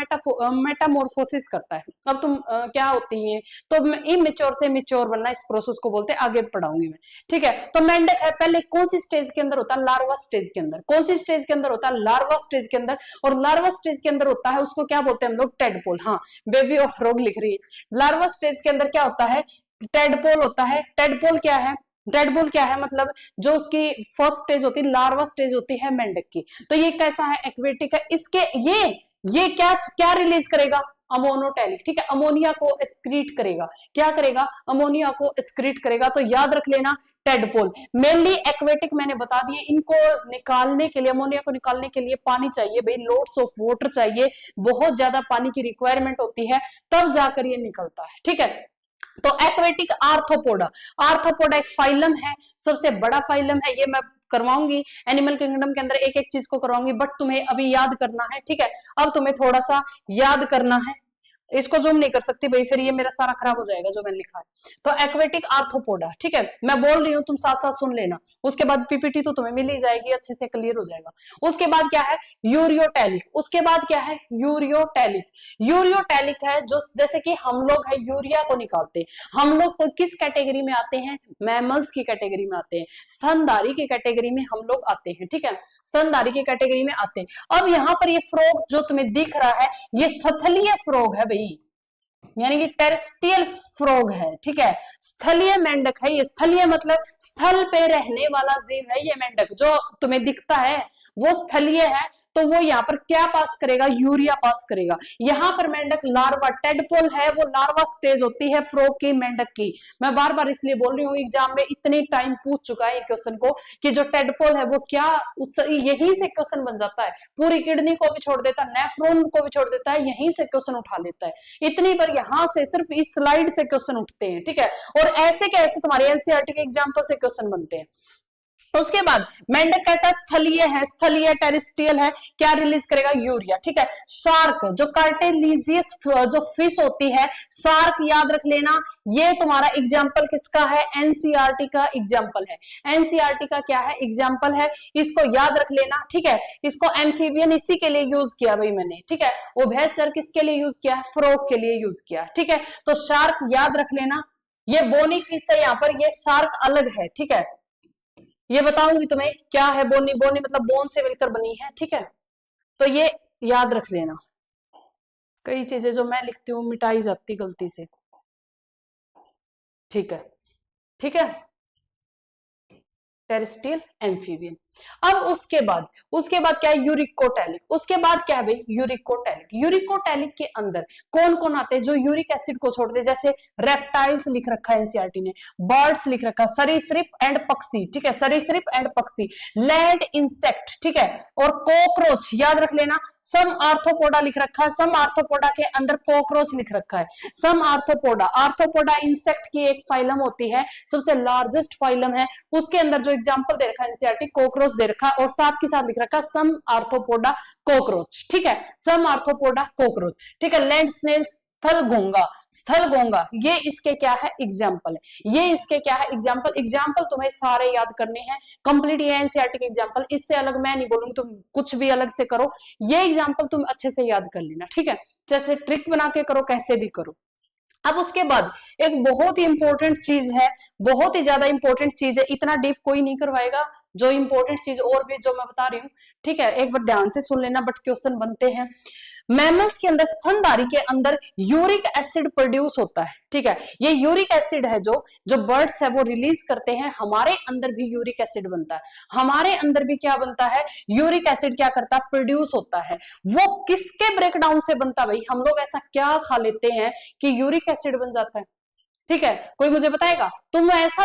मेटामोर्फोसिस करता है। अब तुम क्या होती है, तो इमेच्योर से मेच्योर बनना, इस प्रोसेस को बोलते हैं, आगे पढ़ाऊंगी मैं, ठीक है। तो मेंढक है, पहले कौन सी स्टेज के अंदर होता है? लार्वा स्टेज के अंदर। कौन सी स्टेज के अंदर होता है? लार्वा स्टेज के अंदर। और लार्वा स्टेज के अंदर होता है, उसको क्या बोलते हैं हम लोग? टेडपोल। हाँ, बेबी ऑफ फ्रॉग लिख रही है। लार्वा स्टेज के अंदर क्या होता है? टेडपोल होता है। टेडपोल क्या है? टेडपोल क्या है? मतलब जो उसकी फर्स्ट स्टेज होती है, लार्वा स्टेज होती है मेंढक की। तो ये कैसा है? एक्वेटिक है। इसके ये क्या क्या रिलीज करेगा? अमोनोटैलिक, ठीक है, अमोनिया को एक्सक्रीट करेगा। क्या करेगा? अमोनिया को एक्सक्रीट करेगा। तो याद रख लेना टेडपोल। मेनली एक्वेटिक मैंने बता दिए, इनको निकालने के लिए, अमोनिया को निकालने के लिए पानी चाहिए भाई, लोड्स ऑफ वाटर चाहिए, बहुत ज्यादा पानी की रिक्वायरमेंट होती है, तब जाकर ये निकलता है, ठीक है। तो एक्वेटिक आर्थ्रोपोडा, आर्थ्रोपोडा एक फाइलम है, सबसे बड़ा फाइलम है। ये मैं करवाऊंगी एनिमल किंगडम के अंदर, एक एक चीज को करवाऊंगी, बट तुम्हें अभी याद करना है, ठीक है। अब तुम्हें थोड़ा सा याद करना है, इसको जूम नहीं कर सकती भाई, फिर ये मेरा सारा खराब हो जाएगा जो मैंने लिखा है। तो एक्वेटिक आर्थ्रोपोडा, ठीक है, मैं बोल रही हूँ, तुम साथ साथ सुन लेना। उसके बाद पीपीटी तो तुम्हें मिल ही जाएगी, अच्छे से क्लियर हो जाएगा। उसके बाद क्या है? यूरियोटैलिक। उसके बाद क्या है? यूरियोटैलिक। यूरियोटैलिक है जो, जैसे कि हम लोग है यूरिया को निकालते हैं, हम लोग तो किस कैटेगरी में आते हैं? मैमल्स की कैटेगरी में आते हैं, स्तनधारी की कैटेगरी में हम लोग आते हैं, ठीक है, स्तनधारी की कैटेगरी में आते हैं। अब यहाँ पर ये फ्रॉग जो तुम्हें दिख रहा है, ये स्थलीय फ्रॉग है भाई, यानी कि टेरेस्ट्रियल फ्रॉग है, ठीक है, स्थलीय मेंढक है। ये स्थलीय मतलब स्थल पे रहने वाला जीव है। ये मेंढक जो तुम्हें दिखता है वो स्थलीय है, तो वो यहाँ पर क्या पास करेगा? यूरिया पास करेगा। यहाँ पर मेंढक लार्वा, टेडपोल है वो लार्वा स्टेज होती है फ्रॉग की, मेंढक की। मैं बार बार इसलिए बोल रही हूँ, एग्जाम में इतने टाइम पूछ चुका है क्वेश्चन को कि जो टेडपोल है वो क्या, यहीं से क्वेश्चन बन जाता है, पूरी किडनी को भी छोड़ देता है, नेफ्रॉन को भी छोड़ देता है, यहीं से क्वेश्चन उठा लेता है। इतनी बार यहाँ से सिर्फ इस स्लाइड से क्वेश्चन उठते हैं, ठीक है। और ऐसे कैसे तुम्हारे एनसीईआरटी के एग्जाम्पल से क्वेश्चन बनते हैं। उसके बाद मेंढक कैसा? स्थलीय है, स्थलीय टेरेस्ट्रियल है, क्या रिलीज करेगा? यूरिया, ठीक है। शार्क जो कार्टेलिजियस जो फिश होती है, शार्क याद रख लेना, ये तुम्हारा एग्जाम्पल किसका है? एनसीईआरटी का एग्जाम्पल है। एनसीईआरटी का क्या है? एग्जाम्पल है, इसको याद रख लेना, ठीक है। इसको एम्फीबियन इसी के लिए यूज किया भाई मैंने, ठीक है। उभयचर किसके लिए यूज किया? फ्रॉग के लिए यूज किया, ठीक है। तो शार्क याद रख लेना, ये बोनी फिश है, यहाँ पर ये शार्क अलग है, ठीक है। ये बताऊंगी तुम्हें क्या है बोनी, बोनी मतलब बोन से मिलकर बनी है, ठीक है। तो ये याद रख लेना। कई चीजें जो मैं लिखती हूँ मिटाई जाती गलती से। ठीक है, ठीक है, टेरेस्ट्रियल एम्फीबियन। अब उसके बाद क्या है, यूरिकोटैलिक। उसके बाद क्या है भाई, यूरिकोटैलिक। यूरिकोटैलिक के अंदर कौन कौन आते हैं जो यूरिक एसिड को छोड़ते हैं, जैसे रेप्टाइल्स लिख रखा है एनसीईआरटी ने, बर्ड्स लिख रखा है, सरीसृप एंड पक्षी, ठीक है, सरीसृप एंड पक्षी, लैंड इंसेक्ट, ठीक है, और कॉकरोच याद रख लेना। सम आर्थ्रोपोडा लिख रखा है, सम आर्थ्रोपोडा के अंदर कॉकरोच लिख रखा है। सम आर्थ्रोपोडा, आर्थ्रोपोडा इंसेक्ट की एक फाइलम होती है, सबसे लार्जेस्ट फाइलम है, उसके अंदर जो एग्जांपल दे रखा है एनसीईआरटी, कॉकरोच दे रखा है, और साथ के साथ लिख रखा है सम आर्थ्रोपोडा कॉकरोच, ठीक है, सम आर्थ्रोपोडा कॉकरोच, ठीक है। लैंड स्नेल, स्थल घोंगा, स्थल घोंगा, ये इसके क्या है एग्जाम्पल है, ये इसके क्या है एग्जाम्पल। एग्जाम्पल तुम्हें सारे याद करने हैं, कंप्लीट ये एनसीईआरटी के एग्जाम्पल, इससे अलग मैं नहीं बोलूंगी, तुम कुछ भी अलग से करो, ये एग्जाम्पल तुम अच्छे से याद कर लेना, ठीक है, जैसे ट्रिक बना के करो, कैसे भी करो। अब उसके बाद एक बहुत ही इंपॉर्टेंट चीज है, बहुत ही ज्यादा इंपॉर्टेंट चीज है, इतना डीप कोई नहीं करवाएगा, जो इंपॉर्टेंट चीज और भी जो मैं बता रही हूँ, ठीक है, एक बार ध्यान से सुन लेना, बट क्वेश्चन बनते हैं। मैमल्स के अंदर, स्तनधारी के अंदर यूरिक एसिड प्रोड्यूस होता है, ठीक है, ये यूरिक एसिड है जो जो बर्ड्स है वो रिलीज करते हैं, हमारे अंदर भी यूरिक एसिड बनता है, हमारे अंदर भी क्या बनता है, यूरिक एसिड क्या करता है, प्रोड्यूस होता है। वो किसके ब्रेकडाउन से बनता है भाई, हम लोग ऐसा क्या खा लेते हैं कि यूरिक एसिड बन जाता है, ठीक है, कोई मुझे बताएगा तुम ऐसा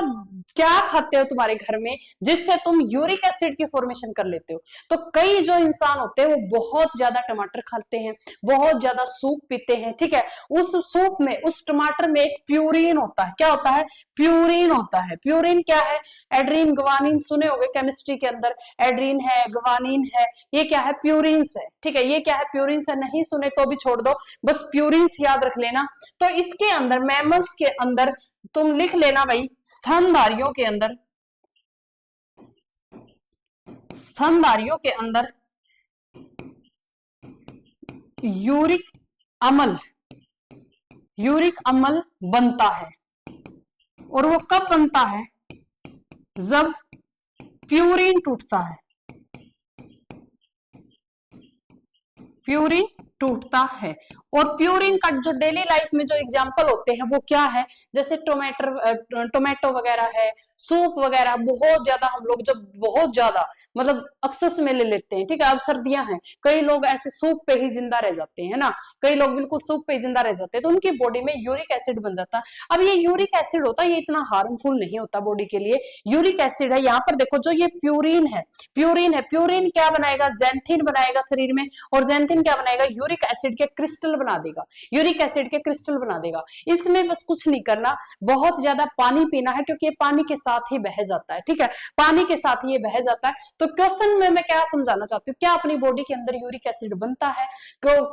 क्या खाते हो तुम्हारे घर में जिससे तुम यूरिक एसिड की फॉर्मेशन कर लेते हो। तो कई जो इंसान होते हैं वो बहुत ज्यादा टमाटर खाते हैं, बहुत ज्यादा सूप पीते हैं, ठीक है, उस सूप में, उस टमाटर में एक प्यूरिन होता है, क्या होता है, प्यूरिन होता है। प्यूरिन क्या है, एड्रीन ग्वानिन सुने होंगे केमिस्ट्री के अंदर, एड्रीन है, ग्वानिन है, ये क्या है, प्यूरिन्स है, ठीक है, ये क्या है, प्यूरिन्स है, नहीं सुने तो भी छोड़ दो, बस प्यूरिन्स याद रख लेना। तो इसके अंदर, मैमल्स के अंदर, तुम लिख लेना भाई, स्तनधारियों के अंदर, स्तनधारियों के अंदर यूरिक अम्ल, यूरिक अम्ल बनता है, और वो कब बनता है, जब प्यूरिन टूटता है, प्यूरिन टूटता है। और प्यूरिन का जो डेली लाइफ में जो एग्जांपल होते हैं वो क्या है, जैसे टोमेटो वगैरह है, सूप वगैरह, बहुत ज्यादा हम लोग जब बहुत ज्यादा मतलब एक्सेस में ले लेते हैं, ठीक है, अब सर्दियां हैं, कई लोग ऐसे सूप पे ही जिंदा रह जाते हैं ना, कई लोग बिल्कुल सूप पे जिंदा रह जाते हैं, तो उनकी बॉडी में यूरिक एसिड बन जाता है। अब ये यूरिक एसिड होता है, ये इतना हार्मफुल नहीं होता बॉडी के लिए, यूरिक एसिड है, यहाँ पर देखो जो ये प्यूरिन है, प्यूरिन है, प्यूरिन क्या बनाएगा, ज़ैंथिन बनाएगा शरीर में, और ज़ैंथिन क्या बनाएगा, यूरिक एसिड के क्रिस्टल बना देगा, यूरिक एसिड के क्रिस्टल बना देगा। इसमें बस कुछ नहीं करना, बहुत ज्यादा पानी पीना है, क्योंकि ये पानी के साथ ही बह जाता है, ठीक है, पानी के साथ ही ये बह जाता है। तो क्वेश्चन में मैं क्या समझाना चाहती हूँ, क्या अपनी बॉडी के अंदर यूरिक एसिड बनता है,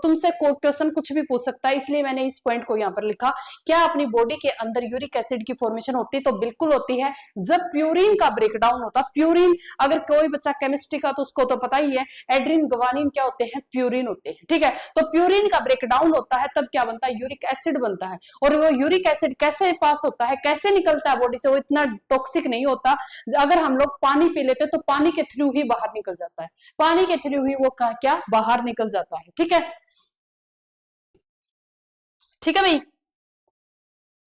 तुमसे क्वेश्चन कुछ भी पूछ सकता है, इसलिए मैंने इस पॉइंट को यहाँ पर लिखा, क्या अपनी बॉडी के अंदर यूरिक एसिड की फॉर्मेशन होती है, तो बिल्कुल होती है, जब प्यूरिन का ब्रेकडाउन होता। प्यूरिन, अगर कोई बच्चा केमिस्ट्री का तो उसको तो पता ही है, एड्रीन ग्वानिन क्या होते हैं, प्यूरिन होते हैं, ठीक है, तो प्यूरिन का ब्रेकडाउन होता है, तब क्या बनता है, यूरिक एसिड बनता है। और वो यूरिक एसिड कैसे पास होता है, कैसे निकलता है बॉडी से, वो इतना टॉक्सिक नहीं होता, अगर हम लोग पानी पी लेते तो पानी के थ्रू ही बाहर निकल जाता है, पानी के थ्रू ही वो क्या बाहर निकल जाता है, ठीक है, ठीक है भाई,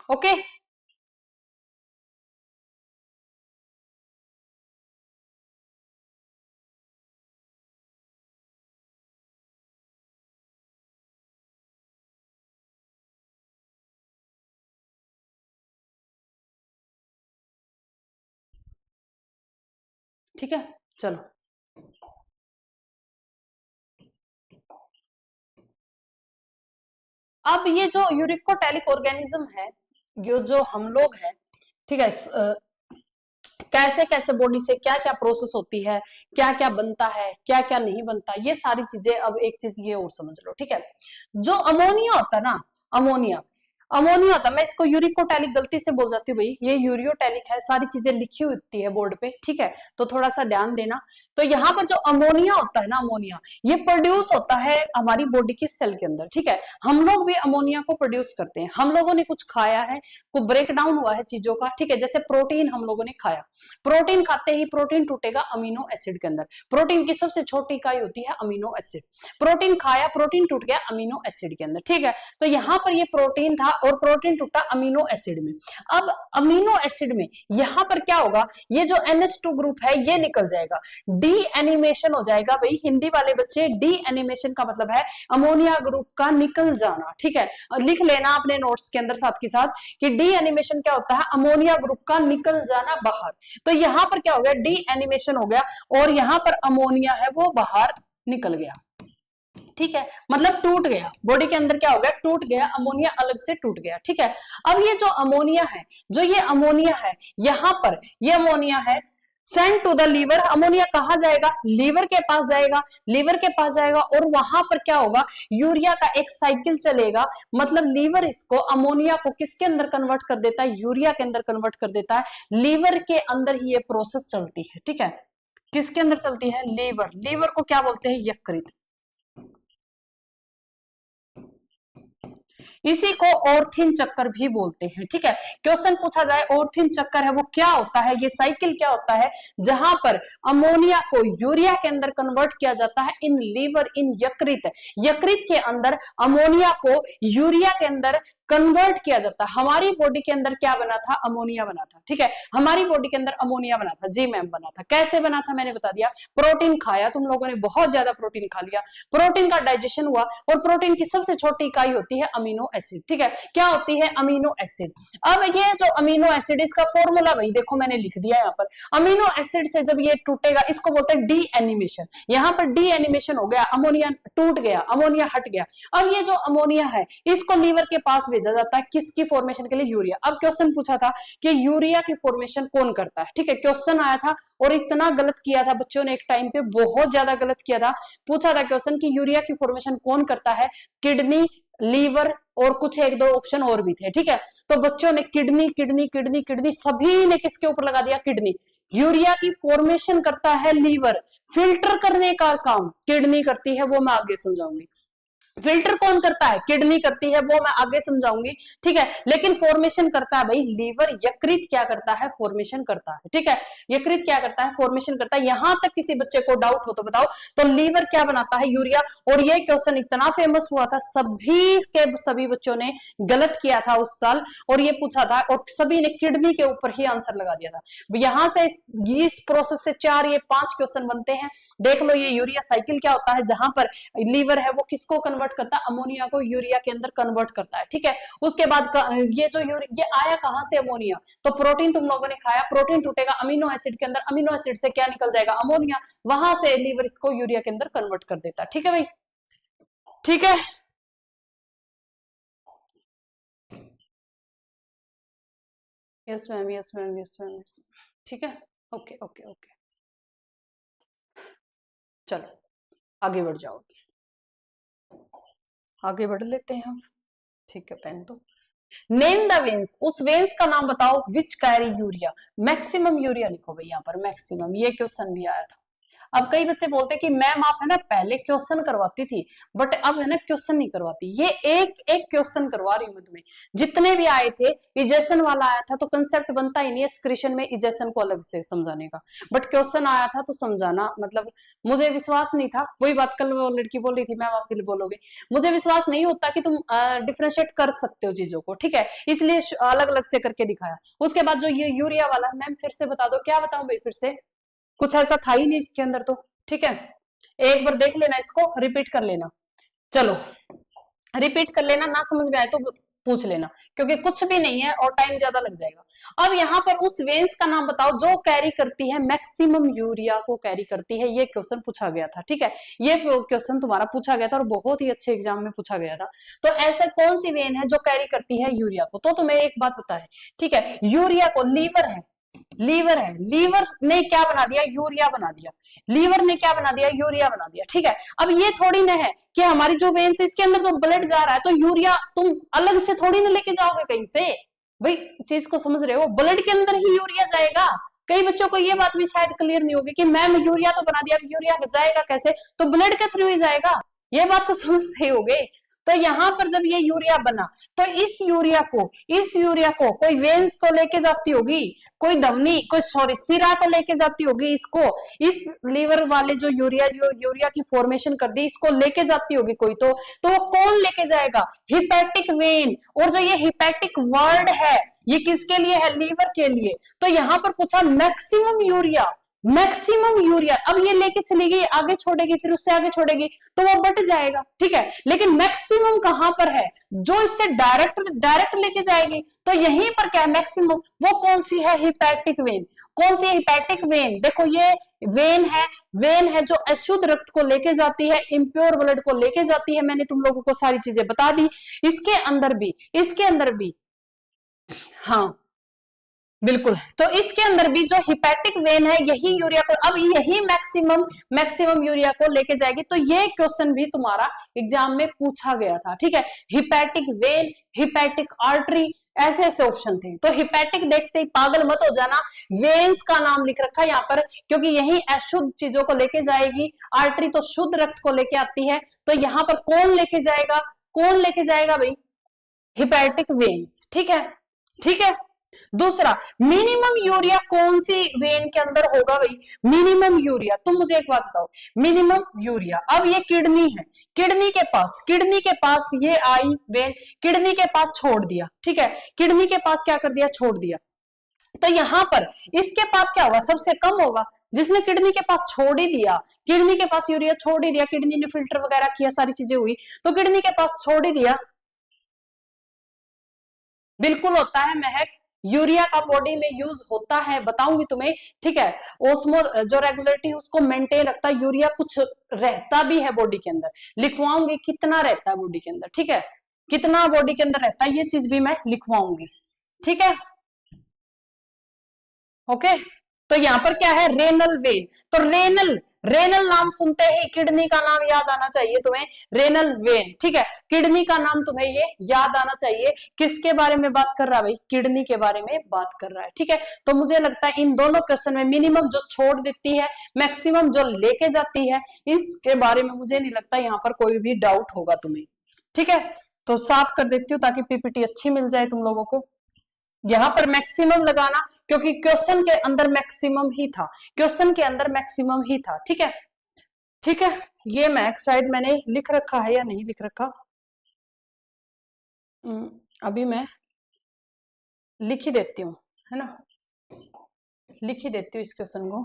ओके। ठीक है, चलो, अब ये जो यूरिकोटैलिक ऑर्गेनिज्म है, ये जो हम लोग हैं, ठीक है, कैसे कैसे बॉडी से क्या क्या प्रोसेस होती है, क्या क्या बनता है, क्या क्या नहीं बनता, ये सारी चीजें। अब एक चीज ये और समझ लो, ठीक है, जो अमोनिया होता है ना, अमोनिया, अमोनिया होता है, मैं इसको यूरिकोटैलिक गलती से बोल जाती हूँ भाई, ये यूरियोटैलिक है, सारी चीजें लिखी होती है बोर्ड पे, ठीक है, तो थोड़ा सा ध्यान देना। तो यहाँ पर जो अमोनिया होता है ना, अमोनिया ये प्रोड्यूस होता है हमारी बॉडी की सेल के अंदर, ठीक है, हम लोग भी अमोनिया को प्रोड्यूस करते हैं, हम लोगों ने कुछ खाया है, को ब्रेक डाउन हुआ है चीजों का, ठीक है, जैसे प्रोटीन हम लोगों ने खाया, प्रोटीन खाते ही प्रोटीन टूटेगा अमीनो एसिड के अंदर, प्रोटीन की सबसे छोटी इकाई होती है अमीनो एसिड, प्रोटीन खाया, प्रोटीन टूट गया अमीनो एसिड के अंदर, ठीक है, तो यहाँ पर ये प्रोटीन था और प्रोटीन टूटा अमीनो एसिड में। अब अमीनो एसिड में यहाँ पर क्या होगा, ये जो NH2 ग्रुप है ये निकल जाएगा, डी एनिमेशन हो जाएगा भाई, हिंदी वाले बच्चे, डी एनिमेशन का मतलब है अमोनिया ग्रुप का निकल जाना, ठीक है, लिख लेना अपने नोट्स के अंदर साथ के साथ कि डी एनिमेशन क्या होता है, अमोनिया ग्रुप का निकल जाना बाहर। तो यहां पर क्या हो गया, डी एनिमेशन हो गया और यहां पर अमोनिया है वो बाहर निकल गया, ठीक है, मतलब टूट गया, बॉडी के अंदर क्या हो गया, टूट गया, अमोनिया अलग से टूट गया, ठीक है। अब ये जो अमोनिया है, जो ये अमोनिया है, यहां पर ये अमोनिया है, send to the liver, ammonia कहां जाएगा, लीवर के पास जाएगा, लीवर के पास जाएगा और वहां पर क्या होगा, यूरिया का एक साइकिल चलेगा, मतलब लीवर इसको अमोनिया को किसके अंदर कन्वर्ट कर देता है, यूरिया के अंदर कन्वर्ट कर देता है, लीवर के अंदर ही ये प्रोसेस चलती है, ठीक है, किसके अंदर चलती है, लीवर, लीवर को क्या बोलते हैं, यकृत, इसी को ऑर्थिन चक्कर भी बोलते हैं, ठीक है। क्वेश्चन पूछा जाए ऑर्थिन चक्कर है वो क्या होता है, ये साइकिल क्या होता है, जहां पर अमोनिया को यूरिया के अंदर कन्वर्ट किया जाता है इन लीवर, इन यकृत, यकृत के अंदर अमोनिया को यूरिया के अंदर कन्वर्ट किया जाता है। हमारी बॉडी के अंदर क्या बना था, अमोनिया बना था, ठीक है, हमारी बॉडी के अंदर अमोनिया बना था, जी मैम बना था, कैसे बना था मैंने बता दिया, प्रोटीन खाया, तुम लोगों ने बहुत ज्यादा प्रोटीन खा लिया, प्रोटीन का डाइजेशन हुआ और प्रोटीन की सबसे छोटी इकाई होती है अमीनो एसिड, ठीक है, क्या होती है, अमीनो एसिड। अब ये जो अमीनो एसिड, इसका फॉर्मूला वही देखो मैंने लिख दिया यहाँ पर, अमीनो एसिड से जब ये टूटेगा इसको बोलते हैं डी एनिमेशन, यहाँ पर डी एनिमेशन हो गया, अमोनिया टूट गया, अमोनिया हट गया। अब ये जो अमोनिया है इसको लीवर के पास भेजा जाता है, किसकी फॉर्मेशन के लिए, यूरिया। अब क्वेश्चन पूछा था कि यूरिया की फॉर्मेशन कौन करता है, ठीक है, क्वेश्चन आया था और इतना गलत किया था बच्चों ने, एक टाइम पे बहुत ज्यादा गलत किया था, पूछा था क्वेश्चन कि यूरिया की फॉर्मेशन कौन करता है, किडनी, लीवर और कुछ एक दो ऑप्शन और भी थे, ठीक है, तो बच्चों ने किडनी किडनी किडनी किडनी सभी ने किसके ऊपर लगा दिया, किडनी। यूरिया की फॉर्मेशन करता है लीवर, फिल्टर करने का काम किडनी करती है, वो मैं आगे समझाऊंगी। फिल्टर कौन करता है, किडनी करती है, वो मैं आगे समझाऊंगी, ठीक है, लेकिन फॉर्मेशन करता है भाई लीवर, यकृत क्या करता है, फॉर्मेशन करता है, ठीक है, यकृत क्या करता है, फॉर्मेशन करता है। यहां तक किसी बच्चे को डाउट हो तो बताओ, तो लीवर क्या बनाता है, यूरिया। और ये क्वेश्चन इतना फेमस हुआ था, सभी के सभी बच्चों ने गलत किया था उस साल, और ये पूछा था और सभी ने किडनी के ऊपर ही आंसर लगा दिया था। यहां से इस प्रोसेस से 4 ये 5 क्वेश्चन बनते हैं, देख लो। ये यूरिया साइकिल क्या होता है, जहां पर लीवर है वो किसको कन्वर्ट करता है, अमोनिया को यूरिया के अंदर कन्वर्ट करता है, ठीक है। उसके बाद ये जो ये आया कहां से, अमोनिया, तो प्रोटीन तुम लोगों ने खाया, प्रोटीन टूटेगा अमीनो एसिड के अंदर, अमीनो एसिड से क्या निकल जाएगा, अमोनिया, वहां से लीवर इसको यूरिया के अंदर कन्वर्ट कर देता है, ठीक है भाई, ठीक है। Yes ma'am, yes ma'am, yes ma'am, ठीक है, ओके ओके ओके, चलो आगे बढ़ जाओ, आगे बढ़ लेते हैं हम, ठीक है, पेन तो नेम द वेन्स, उस वेन्स का नाम बताओ which carry urea, maximum urea लिखो भाई यहाँ पर मैक्सिमम, ये क्वेश्चन भी आया था। अब कई बच्चे बोलते हैं कि मैम आप है ना पहले क्वेश्चन करवाती थी बट अब है ना क्वेश्चन नहीं करवाती, ये एक एक क्वेश्चन करवा रही हूँ तुम्हें। जितने भी आए थे इजेशन वाला आया था तो कंसेप्ट बनता ही नहीं है एक्सक्रीशन में इजेशन को अलग से समझाने का, बट क्वेश्चन आया था तो समझाना, मतलब मुझे विश्वास नहीं था, वही बात कल वो लड़की बोल रही थी मैम आप फिर बोलोगे, मुझे विश्वास नहीं होता कि तुम डिफ्रेंशिएट कर सकते हो चीजों को, ठीक है, इसलिए अलग अलग से करके दिखाया। उसके बाद जो ये यूरिया वाला, मैम फिर से बता दो, क्या बताऊं भाई फिर से, कुछ ऐसा था ही नहीं इसके अंदर तो, ठीक है, एक बार देख लेना, इसको रिपीट कर लेना, चलो रिपीट कर लेना, ना समझ में आए तो पूछ लेना, क्योंकि कुछ भी नहीं है और टाइम ज्यादा लग जाएगा। अब यहाँ पर उस वेन्स का नाम बताओ जो कैरी करती है मैक्सिमम यूरिया को कैरी करती है, ये क्वेश्चन पूछा गया था, ठीक है, ये क्वेश्चन तुम्हारा पूछा गया था और बहुत ही अच्छे एग्जाम में पूछा गया था। तो ऐसा कौन सी वेन है जो कैरी करती है यूरिया को, तो तुम्हें एक बात पता है, ठीक है, यूरिया को लीवर है, लीवर है, लीवर ने क्या बना दिया, यूरिया बना दिया, लीवर ने क्या बना दिया, यूरिया बना दिया। ठीक है, अब ये थोड़ी ना है कि हमारी जो वेन्स इसके अंदर तो ब्लड जा रहा है तो यूरिया तुम अलग से थोड़ी ना लेके जाओगे कहीं से, भाई चीज को समझ रहे हो, ब्लड के अंदर ही यूरिया जाएगा। कई बच्चों को ये बात भी शायद क्लियर नहीं होगी कि मैम यूरिया तो बना दिया, अब यूरिया जाएगा कैसे, तो ब्लड के थ्रू ही जाएगा, ये बात तो समझते होगे। तो यहाँ पर जब ये यूरिया बना तो इस यूरिया को कोई वेन्स तो लेके जाती होगी, कोई धमनी, कोई सॉरी सिरा तो लेके जाती होगी इसको, इस लीवर वाले जो यूरिया की फॉर्मेशन कर दी इसको लेके जाती होगी कोई, तो वो कौन लेके जाएगा, हिपैटिक वेन। और जो ये हिपैटिक वर्ड है ये किसके लिए है, लीवर के लिए। तो यहां पर पूछा मैक्सिमम यूरिया, अब ये लेके चलेगी आगे छोड़ेगी, फिर उससे आगे छोड़ेगी तो वो बट जाएगा। ठीक है, लेकिन मैक्सिमम कहां पर है, जो इससे डायरेक्ट लेके जाएगी, तो यहीं पर क्या है मैक्सिमम, वो कौन सी है, हिपैटिक वेन। कौन सी हिपैटिक वेन, देखो ये वेन है जो अशुद्ध रक्त को लेके जाती है, इंप्योर ब्लड को लेके जाती है। मैंने तुम लोगों को सारी चीजें बता दी, इसके अंदर भी हाँ बिल्कुल, तो इसके अंदर भी जो हिपैटिक वेन है यही यूरिया को, अब यही मैक्सिमम यूरिया को लेके जाएगी। तो ये क्वेश्चन भी तुम्हारा एग्जाम में पूछा गया था। ठीक है, हिपैटिक वेन, हिपैटिक आर्टरी, ऐसे ऐसे ऑप्शन थे। तो हिपैटिक देखते ही पागल मत हो जाना, वेन्स का नाम लिख रखा है यहाँ पर क्योंकि यही अशुद्ध चीजों को लेके जाएगी, आर्टरी तो शुद्ध रक्त को लेके आती है। तो यहाँ पर कौन लेके जाएगा भाई, हिपैटिक वेन्स। ठीक है। दूसरा, मिनिमम यूरिया कौन सी वेन के अंदर होगा भाई, मिनिमम यूरिया। तुम मुझे एक बात बताओ, मिनिमम यूरिया, अब ये किडनी है, किडनी के पास ये आई वेन, किडनी के पास छोड़ दिया। ठीक है, किडनी के पास क्या कर दिया, छोड़ दिया। तो यहां पर इसके पास क्या होगा, सबसे कम होगा, जिसने किडनी के पास छोड़ ही दिया, किडनी के पास यूरिया छोड़ ही दिया, किडनी ने फिल्टर वगैरह किया, सारी चीजें हुई, तो किडनी के पास छोड़ ही दिया। बिल्कुल होता है महक, यूरिया का बॉडी में यूज होता है, बताऊंगी तुम्हें। ठीक है, ओस्मो जो रेगुलेटरी उसको मेंटेन रखता है, यूरिया कुछ रहता भी है बॉडी के अंदर, लिखवाऊंगी कितना रहता है बॉडी के अंदर। ठीक है, कितना बॉडी के अंदर रहता है ये चीज भी मैं लिखवाऊंगी। ठीक है, ओके। तो यहाँ पर क्या है, रेनल वेन। तो रेनल नाम सुनते ही किडनी का नाम याद आना चाहिए तुम्हें, रेनल वेन। ठीक है, किडनी का नाम तुम्हें ये याद आना चाहिए। किसके बारे में बात कर रहा है भाई, किडनी के बारे में बात कर रहा है। ठीक है, तो मुझे लगता है इन दोनों क्वेश्चन में मिनिमम जो छोड़ देती है, मैक्सिमम जो लेके जाती है, इसके बारे में मुझे नहीं लगता यहाँ पर कोई भी डाउट होगा तुम्हें। ठीक है, तो साफ कर देती हूँ ताकि पीपीटी अच्छी मिल जाए तुम लोगों को। यहां पर मैक्सिमम लगाना क्योंकि क्वेश्चन के अंदर मैक्सिमम ही था। ठीक है, ये मैक्स शायद मैंने लिख रखा है या नहीं लिख रखा, अभी मैं लिख ही देती हूँ, है ना, लिख ही देती हूँ इस क्वेश्चन को,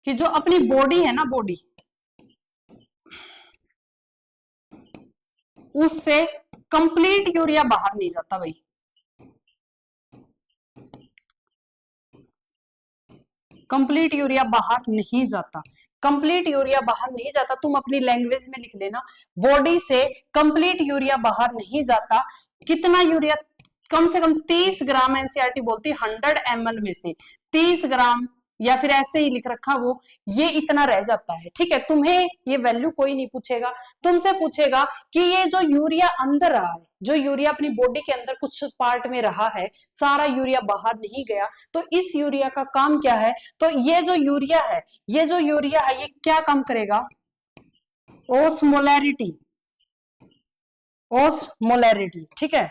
कि जो अपनी बॉडी है ना, बॉडी उससे कंप्लीट यूरिया बाहर नहीं जाता भाई, कंप्लीट यूरिया बाहर नहीं जाता, तुम अपनी लैंग्वेज में लिख लेना, बॉडी से कंप्लीट यूरिया बाहर नहीं जाता। कितना यूरिया, कम से कम 30 ग्राम, एनसीईआरटी बोलती है 100 ml में से 30 ग्राम, या फिर ऐसे ही लिख रखा वो, ये इतना रह जाता है। ठीक है, तुम्हें ये वैल्यू कोई नहीं पूछेगा, तुमसे पूछेगा कि ये जो यूरिया अंदर रहा है, जो यूरिया अपनी बॉडी के अंदर कुछ पार्ट में रहा है, सारा यूरिया बाहर नहीं गया, तो इस यूरिया का काम क्या है, तो ये जो यूरिया है ये क्या काम करेगा, ओस्मोलैरिटी। ठीक है,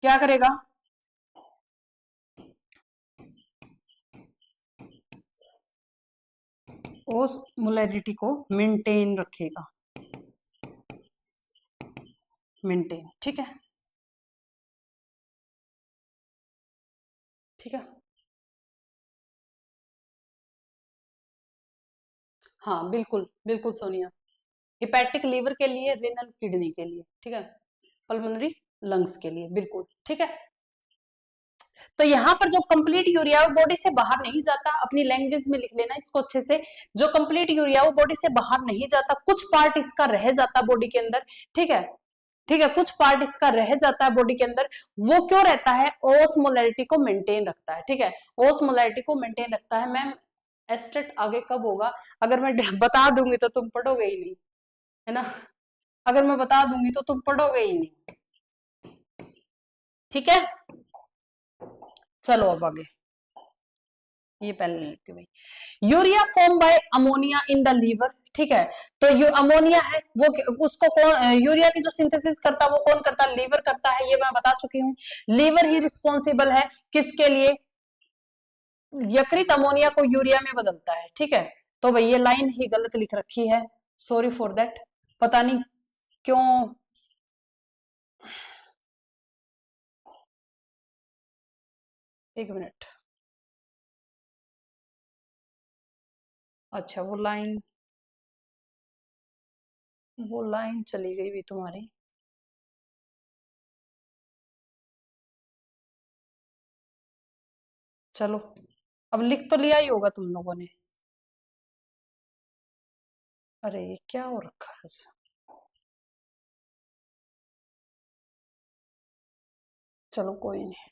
क्या करेगा, ओस्मोलैरिटी को मेंटेन रखेगा, ठीक है। हाँ बिल्कुल सोनिया, हिपैटिक लीवर के लिए, रेनल किडनी के लिए, ठीक है, पल्मोनरी लंग्स के लिए, बिल्कुल ठीक है। तो यहाँ पर जो कंप्लीट यूरिया वो बॉडी से बाहर नहीं जाता, अपनी लैंग्वेज में लिख लेना इसको अच्छे से, जो कंप्लीट यूरिया वो बॉडी से बाहर नहीं जाता, कुछ पार्ट इसका रह जाता बॉडी के अंदर। ठीक है, ठीक है, कुछ पार्ट इसका रह जाता है बॉडी के अंदर, वो क्यों रहता है, ओस्मोलैरिटी को मेंटेन रखता है। ठीक है, ओस्मोलैरिटी को मेंटेन रखता है। मैम एस्टेट आगे कब होगा, अगर मैं बता दूंगी तो तुम पढ़ोगे ही नहीं, है ना, अगर मैं बता दूंगी तो तुम पढ़ोगे ही नहीं। ठीक है, चलो अब आगे, ये पहले लेती हूँ भाई। Urea form by ammonia in the liver. ठीक है, तो ये अमोनिया है वो उसको कौन, यूरिया की जो सिंथेसिस करता है वो कौन करता है, लीवर करता है, ये मैं बता चुकी हूँ। लीवर ही रिस्पॉन्सिबल है किसके लिए, यकृत अमोनिया को यूरिया में बदलता है। ठीक है, तो भाई ये लाइन ही गलत लिख रखी है, सॉरी फॉर दैट, पता नहीं क्यों। एक मिनट, अच्छा वो लाइन चली गई भी तुम्हारी। चलो, अब लिख तो लिया ही होगा तुम लोगों ने। अरे ये क्या हो रखा है, चलो कोई नहीं।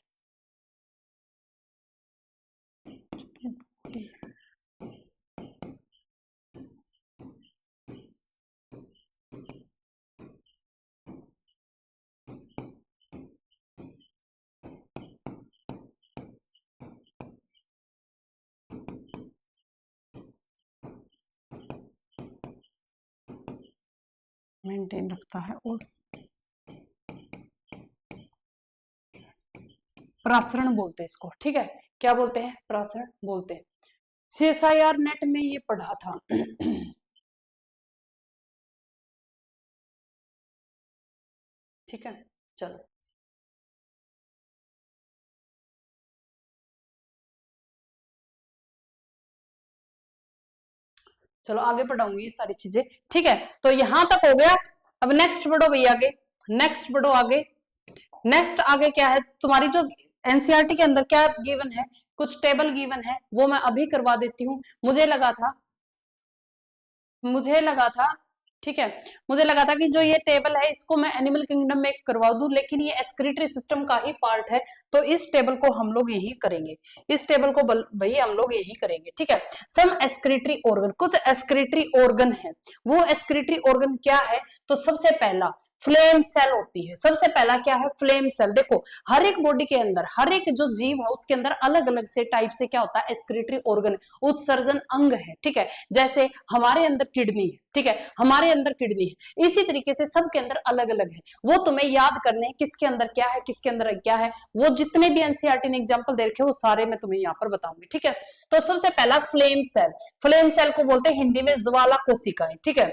मेंटेन रखता है, और प्रासरण बोलते हैं इसको। ठीक है, क्या बोलते हैं, प्रासरण बोलते हैं। CSIR नेट में ये पढ़ा था। ठीक है, चलो चलो आगे पढ़ाऊंगी ये सारी चीजें। ठीक है, तो यहां तक हो गया। अब नेक्स्ट बढ़ो भैया आगे, नेक्स्ट बढ़ो आगे। नेक्स्ट आगे क्या है तुम्हारी जो एनसीईआरटी के अंदर क्या गिवन है, कुछ टेबल गिवन है, वो मैं अभी करवा देती हूँ। मुझे लगा था, ठीक है, मुझे लगा था कि जो ये टेबल है इसको मैं एनिमल किंगडम में करवा दूं, लेकिन ये एक्सक्रीटरी सिस्टम का ही पार्ट है, तो इस टेबल को हम लोग यही करेंगे, इस टेबल को भाई हम लोग यही करेंगे। ठीक है, सम एक्सक्रीटरी ऑर्गन, कुछ एक्सक्रीटरी ऑर्गन है, वो एक्सक्रीटरी ऑर्गन क्या है, तो सबसे पहला फ्लेम सेल होती है। सबसे पहला क्या है, फ्लेम सेल। देखो हर एक बॉडी के अंदर, हर एक जो जीव है उसके अंदर अलग अलग से टाइप से क्या होता है, एक्सक्रीटरी ऑर्गन, उत्सर्जन अंग है। ठीक है, जैसे हमारे अंदर किडनी है, ठीक है, हमारे अंदर किडनी है, इसी तरीके से सबके अंदर अलग अलग है। वो तुम्हें याद करने हैं किसके अंदर क्या है, किसके अंदर क्या है, वो जितने भी एनसीईआरटी ने एग्जांपल दे रखे वो सारे मैं तुम्हें यहाँ पर बताऊंगी। ठीक है, तो सबसे पहला फ्लेम सेल, फ्लेम सेल को बोलते हैं हिंदी में ज्वाला कोशिकाएं। ठीक है,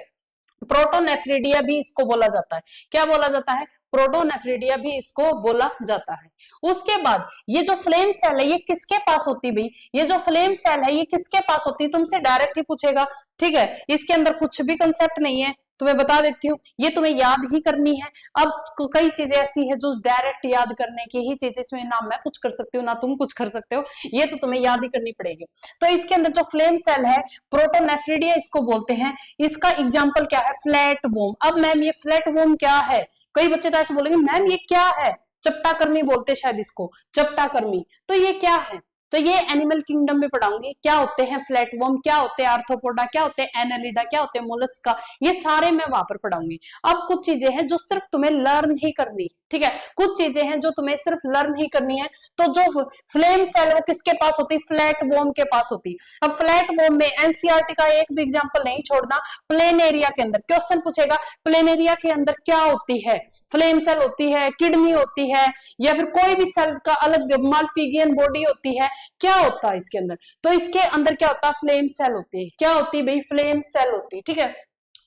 प्रोटोनेफ्रिडिया भी इसको बोला जाता है, क्या बोला जाता है, प्रोटोनेफ्रिडिया भी इसको बोला जाता है। उसके बाद ये जो फ्लेम सेल है ये किसके पास होती है भाई, ये जो फ्लेम सेल है ये किसके पास होती है, तुमसे डायरेक्ट ही पूछेगा। ठीक है, इसके अंदर कुछ भी कंसेप्ट नहीं है, तुम्हें बता देती हूँ, ये तुम्हें याद ही करनी है। अब कई चीजें ऐसी है जो डायरेक्ट याद करने की ही चीजें, इसमें ना मैं कुछ कर सकती हूँ ना तुम कुछ कर सकते हो, ये तो तुम्हें याद ही करनी पड़ेगी। तो इसके अंदर जो फ्लेम सेल है प्रोटोनेफ्रिडिया इसको बोलते हैं। इसका एग्जाम्पल क्या है, फ्लैट वोम। अब मैम ये फ्लैट वोम क्या है, कई बच्चे तो ऐसे बोलेंगे मैम ये क्या है, चपटा कर्मी बोलते शायद इसको, चपटा कर्मी, तो ये क्या है, तो ये एनिमल किंगडम में पढ़ाऊंगी क्या होते हैं फ्लैटवर्म, क्या होते हैं आर्थ्रोपोडा, क्या होते हैं एनालिडा, क्या होते हैं मोलस्का, ये सारे मैं वहां पर पढ़ाऊंगी। अब कुछ चीजें हैं जो सिर्फ तुम्हें लर्न ही करनी, ठीक है, कुछ चीजें हैं जो तुम्हें सिर्फ लर्न ही करनी है। तो जो फ्लेम सेल वो किसके पास होती, फ्लैटवर्म के पास होती। अब फ्लैटवर्म में एनसीईआरटी का एक भी एग्जांपल नहीं छोड़ना, प्लेन एरिया के अंदर क्वेश्चन पूछेगा, प्लेन एरिया के अंदर क्या होती है, फ्लेम सेल होती है, किडनी होती है, या फिर कोई भी सेल का अलग माल्फिगियन बॉडी होती है, क्या होता है इसके अंदर, तो इसके अंदर क्या होता है, फ्लेम सेल होती है, क्या होती है भाई, फ्लेम सेल होती है। ठीक है,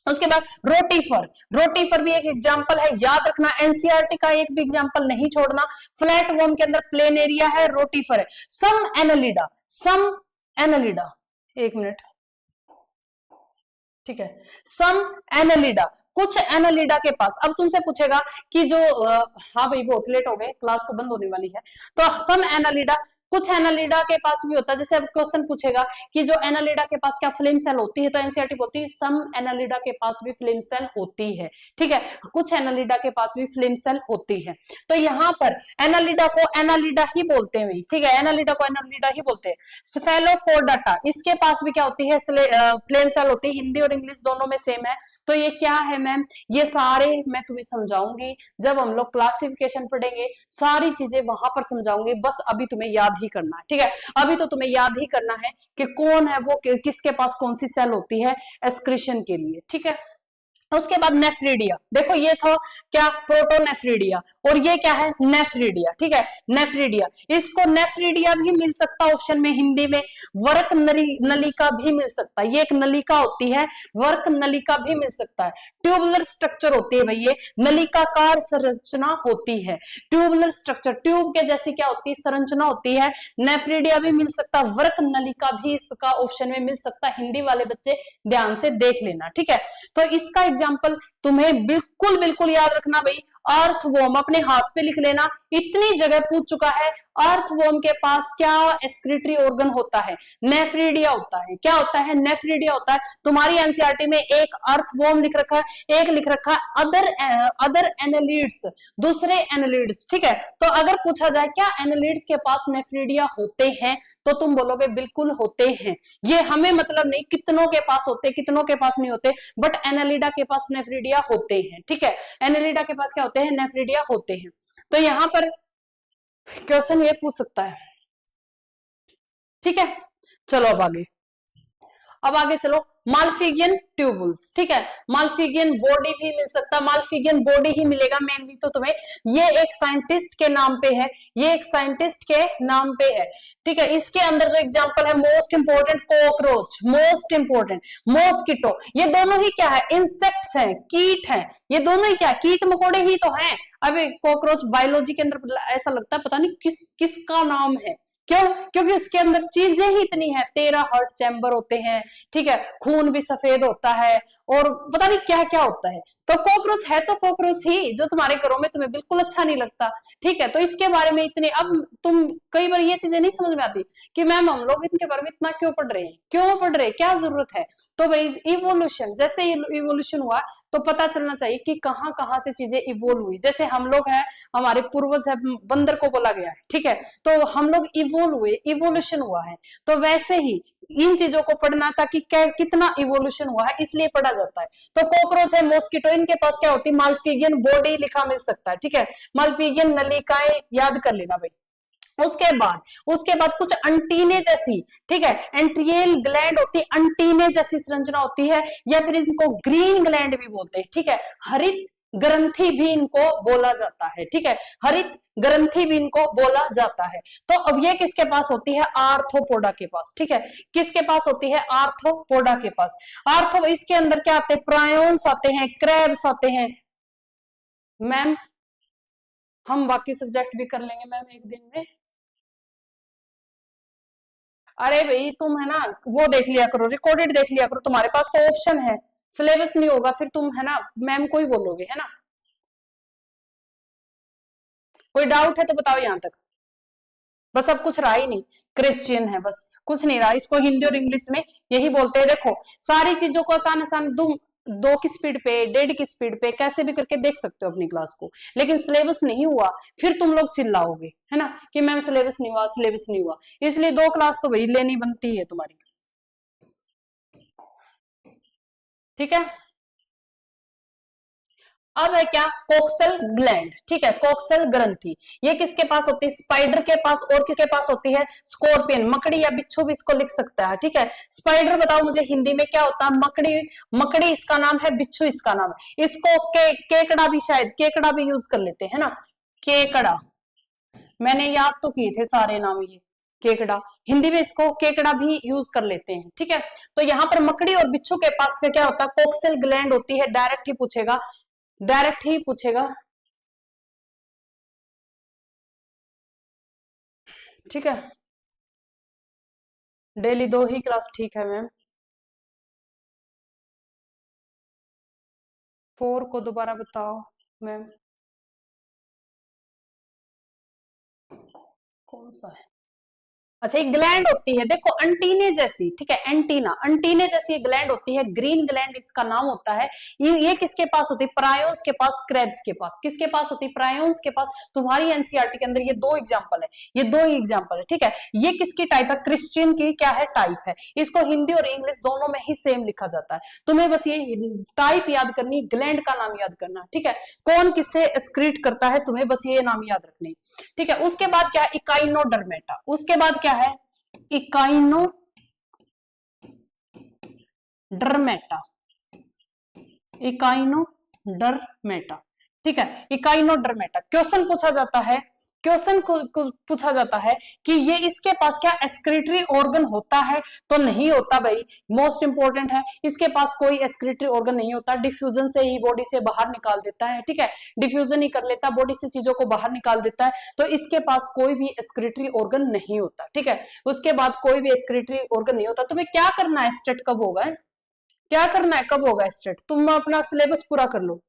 उसके बाद रोटीफर, रोटीफर भी एक एग्जांपल है, याद रखना, एनसीईआरटी का एक भी एग्जांपल नहीं छोड़ना। फ्लैटवर्म के अंदर प्लेन एरिया है, रोटीफर है। सम एनालिडा, सम एनालिडा, एक मिनट, ठीक है, सम एनालिडा, कुछ एनालिडा के पास, अब तुमसे पूछेगा कि जो हाँ भाई बहुत लेट हो गए, क्लास तो बंद होने वाली है। तो सम एनालिडा, कुछ एनालिडा के पास भी होता है, जैसे अब क्वेश्चन पूछेगा कि जो एनालिडा के पास क्या फ्लेम सेल होती है, तो एनसीईआरटी बोलती है सम एनालिडा के पास भी फ्लेम सेल होती है, ठीक है, कुछ एनालिडा के पास भी फ्लेम सेल होती है। तो यहाँ पर एनालिडा को एनालिडा ही बोलते हैं, ठीक है, एनालिडा को एनालिडा ही बोलते हैं। स्फेलोपोडाटा, इसके पास भी क्या होती है, फ्लेम सेल होती है, हिंदी और इंग्लिश दोनों में सेम है। तो ये क्या है मैम, ये सारे मैं तुम्हें समझाऊंगी जब हम लोग क्लासिफिकेशन पढ़ेंगे, सारी चीजें वहां पर समझाऊंगी, बस अभी तुम्हें याद ही करना है, ठीक है, अभी तो तुम्हें याद ही करना है कि कौन है वो, किसके पास कौन सी सेल होती है एक्सक्रीशन के लिए, ठीक है। उसके बाद नेफ्रिडिया, देखो ये था क्या, प्रोटोनेफ्रिडिया, और ये क्या है, नेफ्रिडिया, ठीक है, नेफ्रिडिया, इसको नेफ्रिडिया भी मिल सकता है ऑप्शन में हिंदी में, वर्क नलिका भी मिल सकता है, ये एक नलिका होती है, वर्क नलिका भी मिल सकता है। ट्यूबुलर स्ट्रक्चर होती है भाई, ये नलिकाकार संरचना होती है, ट्यूबुलर स्ट्रक्चर, ट्यूब के जैसी क्या होती है, संरचना होती है। नेफ्रिडिया भी मिल सकता है, वर्क नलिका भी इसका ऑप्शन में मिल सकता है, हिंदी वाले बच्चे ध्यान से देख लेना, ठीक है। तो इसका एग्जाम्पल तुम्हें बिल्कुल बिल्कुल याद रखना भाई, अर्थवॉर्म अपने हाथ पे लिख लेना, इतनी जगह पूछ चुका है। अर्थवॉर्म के पास क्या एक्सक्रीटरी ऑर्गन होता है, नेफ्रिडिया होता है, क्या होता है, नेफ्रिडिया होता है। तुम्हारी एनसीईआरटी में एक अर्थवॉर्म लिख रखा है, एक लिख रखा है अदर एनालिड्स, दूसरे एनालिड्स, ठीक है। तो अगर पूछा जाए क्या एनालिड्स के पास नेफ्रिडिया होते हैं, तो तुम बोलोगे बिल्कुल होते हैं। ये हमें मतलब नहीं कितनों के पास होते, कितनों के पास नहीं होते, बट एनालिडा के पास नेफ्रिडिया होते हैं, ठीक है, एनालिडा के पास क्या होते हैं, नेफ्रिडिया होते हैं। तो यहां पर क्वेश्चन ये पूछ सकता है, ठीक है। चलो अब आगे चलो, मालफिगियन ट्यूबुल्स, ठीक है, मालफिगियन बॉडी भी मिल सकता है, मालफिगियन बॉडी ही मिलेगा मेनली तो तुम्हें, ये एक साइंटिस्ट के नाम पे है, ये एक साइंटिस्ट के नाम पे है, ठीक है। इसके अंदर जो एग्जांपल है, most important cockroach, most important mosquito, ये दोनों ही क्या है, इंसेक्ट्स हैं, कीट हैं, ये दोनों ही क्या, कीट मकोड़े ही तो हैं। अभी कॉकरोच बायोलॉजी के अंदर ऐसा लगता है पता नहीं किसका नाम है, क्यों, क्योंकि इसके अंदर चीजें ही इतनी है, 13 हार्ट चैम्बर होते हैं, ठीक है, खून भी सफेद होता है, और पता नहीं क्या क्या होता है। तो कॉकरोच है तो कॉकरोच ही, जो तुम्हारे घरों में तुम्हें बिल्कुल अच्छा नहीं लगता, ठीक है। तो इसके बारे में इतने, अब तुम कई बार ये चीजें नहीं समझ में आती कि मैम हम लोग इनके बारे में इतना क्यों पढ़ रहे हैं, क्यों पढ़ रहे हैं, क्या जरूरत है। तो भाई इवोल्यूशन, जैसे इवोल्यूशन हुआ तो पता चलना चाहिए कि कहाँ कहाँ से चीजें इवोल्व हुई। जैसे हम लोग हैं, हमारे पूर्वज है, बंदर को बोला गया है, ठीक है, तो हम लोग इवोल्व हुए, इवोल्यूशन हुआ है। तो वैसे ही इन चीजों को पढ़ना ताकि कितना इवोल्यूशन हुआ है, इसलिए पढ़ा जाता है। तो कॉकरोच है, मॉस्किटो, इनके पास क्या होती है, मालफिगियन बॉडी लिखा मिल सकता है, ठीक है, मालफिगियन नलिकाएं याद कर लेना भाई। उसके बाद कुछ अंटीने जैसी, ठीक है, एंट्रियल ग्लैंड होती है, अंटीने जैसी संरचना होती है, या फिर इनको ग्रीन ग्लैंड भी बोलते हैं, ठीक है, हरित ग्रंथि भी इनको बोला जाता है, ठीक है, हरित ग्रंथि भी इनको बोला जाता है। तो अब ये किसके पास होती है, आर्थ्रोपोडा के पास, ठीक है, किसके पास होती है, आर्थ्रोपोडा के पास। आर्थो, इसके अंदर क्या आते हैं, प्रायोन्स आते हैं, क्रैब्स आते हैं। मैम हम बाकी सब्जेक्ट भी कर लेंगे मैम एक दिन में। अरे भाई तुम है ना, वो देख लिया करो, रिकॉर्डेड देख लिया करो, तुम्हारे पास तो ऑप्शन है, सिलेबस नहीं होगा फिर तुम है ना मैम को ही बोलोगे, है ना। कोई डाउट है तो बताओ यहाँ तक, बस अब कुछ रहा ही नहीं, क्रिश्चियन है बस, कुछ नहीं रहा। इसको हिंदी और इंग्लिश में यही बोलते हैं। देखो सारी चीजों को आसान आसान तुम 2 की स्पीड पे, 1.5 की स्पीड पे कैसे भी करके देख सकते हो अपनी क्लास को, लेकिन सिलेबस नहीं हुआ फिर तुम लोग चिल्लाओगे, है ना, कि मैम सिलेबस नहीं हुआ, सिलेबस नहीं हुआ। इसलिए 2 क्लास तो भाई लेनी बनती है तुम्हारी, ठीक है। अब है क्या, कोक्सल ग्लैंड, ठीक है, कोक्सल ग्रंथि, ये किसके पास होती है, स्पाइडर के पास, और किसके पास होती है, स्कॉर्पियन, मकड़ी या बिच्छू भी इसको लिख सकता है, ठीक है। स्पाइडर बताओ मुझे हिंदी में क्या होता है, मकड़ी, मकड़ी इसका नाम है, बिच्छू इसका नाम है। इसको केकड़ा भी, शायद केकड़ा भी यूज कर लेते हैं ना, केकड़ा, मैंने याद तो किए थे सारे नाम ये, केकड़ा, हिंदी में इसको केकड़ा भी यूज कर लेते हैं, ठीक है। तो यहाँ पर मकड़ी और बिच्छू के पास क्या होता है, कोक्सल ग्लैंड होती है, डायरेक्ट ही पूछेगा, डायरेक्ट ही पूछेगा, ठीक है। डेली 2 ही क्लास, ठीक है मैम। फोर को दोबारा बताओ मैम, कौन सा है? अच्छा, एक ग्लैंड होती है देखो अंटीने जैसी, ठीक है, एंटीना अंटीने जैसी एक ग्लैंड होती है, ग्रीन ग्लैंड इसका नाम होता है। ये किसके पास होती है? प्रायोन्स के पास, क्रेब्स के पास। किसके पास होती है? प्रायोन्स के पास। तुम्हारी एनसीईआरटी के अंदर ये दो एग्जांपल है, ये दो ही एग्जांपल है, ठीक है। ये किसकी टाइप है? क्रिश्चियन की क्या है? टाइप है। इसको हिंदी और इंग्लिश दोनों में ही सेम लिखा जाता है। तुम्हें बस ये टाइप याद करनी, ग्लैंड का नाम याद करना, ठीक है। कौन किससे एक्सक्रीट करता है, तुम्हें बस ये नाम याद रखने, ठीक है। उसके बाद क्या है? इकाइनोडर्मेटा। उसके बाद क्या है? इकाइनोडर्मेटा, इकाइनोडर्मेटा, ठीक है। इकाइनोडर्मेटा क्वेश्चन पूछा जाता है, क्वेश्चन को पूछा जाता है कि ये इसके पास क्या एक्सक्रीटरी ऑर्गन होता है? तो नहीं होता भाई, मोस्ट इंपोर्टेंट है, इसके पास कोई एक्सक्रीटरी ऑर्गन नहीं होता। डिफ्यूजन से ही बॉडी से बाहर निकाल देता है, ठीक है, डिफ्यूजन ही कर लेता, बॉडी से चीजों को बाहर निकाल देता है। तो इसके पास कोई भी एक्सक्रीटरी ऑर्गन नहीं होता, ठीक है। उसके बाद कोई भी एक्सक्रीटरी ऑर्गन नहीं होता। तुम्हें क्या करना है? स्टेट कब होगा? क्या करना है? कब होगा स्टेट? तुम अपना सिलेबस पूरा कर लो।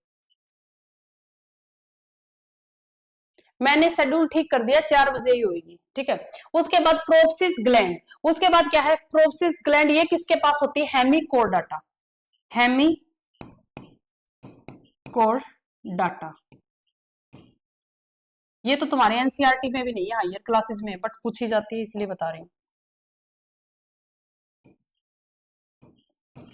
मैंने शेड्यूल ठीक कर दिया, 4 बजे ही होगी, ठीक है। उसके बाद प्रोप्सिस ग्लैंड। उसके बाद क्या है? प्रोप्सिस ग्लैंड ये किसके पास होती है? हेमिकोर्डाटा, हेमिकोर्डाटा। ये तो तुम्हारे एनसीईआरटी में भी नहीं है, हायर क्लासेस में, बट पूछी जाती है इसलिए बता रही हूँ।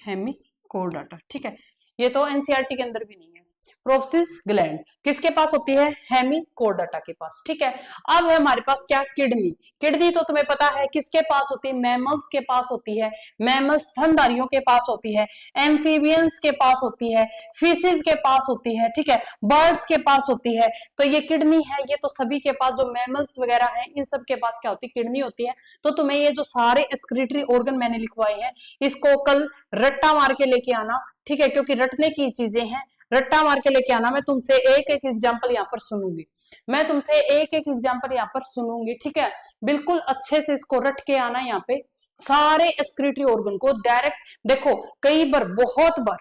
हेमिकोर्डाटा, ठीक है, ये तो एनसीईआरटी के अंदर भी नहीं है। प्रोप्सिस ग्लैंड किसके पास होती है? हेमिकोर्डाटा के पास, ठीक है। अब है हमारे पास क्या? किडनी। किडनी तो तुम्हें पता है किसके पास होती है? मैमल्स के पास होती है, मैमल्स स्तनधारियों के पास होती है, एम्फीबियंस के पास होती है, फिशेज के पास होती है, ठीक है, बर्ड्स के पास होती है। तो ये किडनी है, ये तो सभी के पास, जो मैमल्स वगैरह हैं इन सब के पास क्या होती है? किडनी होती है। तो तुम्हें ये जो सारे एक्सक्रीटरी ऑर्गन मैंने लिखवाए हैं, इसको कल रट्टा मार के लेके आना, ठीक है, क्योंकि रटने की चीजें हैं, रट्टा मार के लेके आना। मैं तुमसे एक एक एग्जाम्पल यहाँ पर सुनूंगी, मैं तुमसे एक एक एग्जाम्पल यहाँ पर सुनूंगी, ठीक है। बिल्कुल अच्छे से इसको रट के आना यहाँ पे, सारे एक्सक्रीटरी ऑर्गन को डायरेक्ट। देखो कई बार, बहुत बार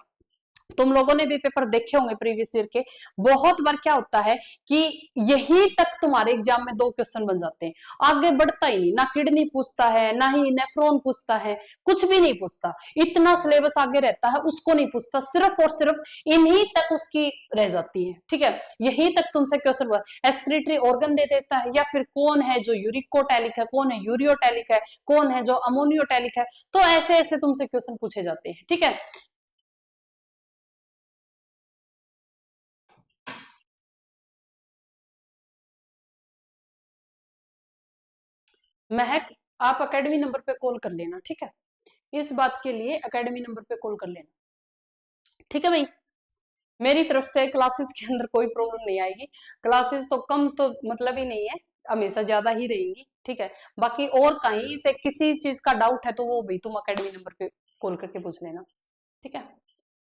तुम लोगों ने भी पेपर देखे होंगे प्रीवियस ईयर के, बहुत बार क्या होता है कि यही तक तुम्हारे एग्जाम में 2 क्वेश्चन बन जाते हैं, आगे बढ़ता ही नहीं, ना किडनी पूछता है, ना ही नेफ्रॉन पूछता है, कुछ भी नहीं पूछता। इतना सिलेबस आगे रहता है, उसको नहीं पूछता, सिर्फ और सिर्फ इन्हीं तक उसकी रह जाती है, ठीक है। यही तक तुमसे क्वेश्चन हुआ, एक्सक्रीटरी ऑर्गन दे देता है, या फिर कौन है जो यूरिकोटैलिक है, कौन है यूरियोटैलिक है, कौन है जो अमोनियोटैलिक है। तो ऐसे ऐसे तुमसे क्वेश्चन पूछे जाते हैं, ठीक है। महक, आप एकेडमी नंबर पे कॉल कर लेना, ठीक है, इस बात के लिए एकेडमी नंबर पे कॉल कर लेना, ठीक है भाई। मेरी तरफ से क्लासेस के अंदर कोई प्रॉब्लम नहीं आएगी, क्लासेस तो कम तो मतलब ही नहीं है, हमेशा ज्यादा ही रहेंगी, ठीक है। बाकी और कहीं से किसी चीज का डाउट है तो वो भाई तुम एकेडमी नंबर पे कॉल करके पूछ लेना, ठीक है,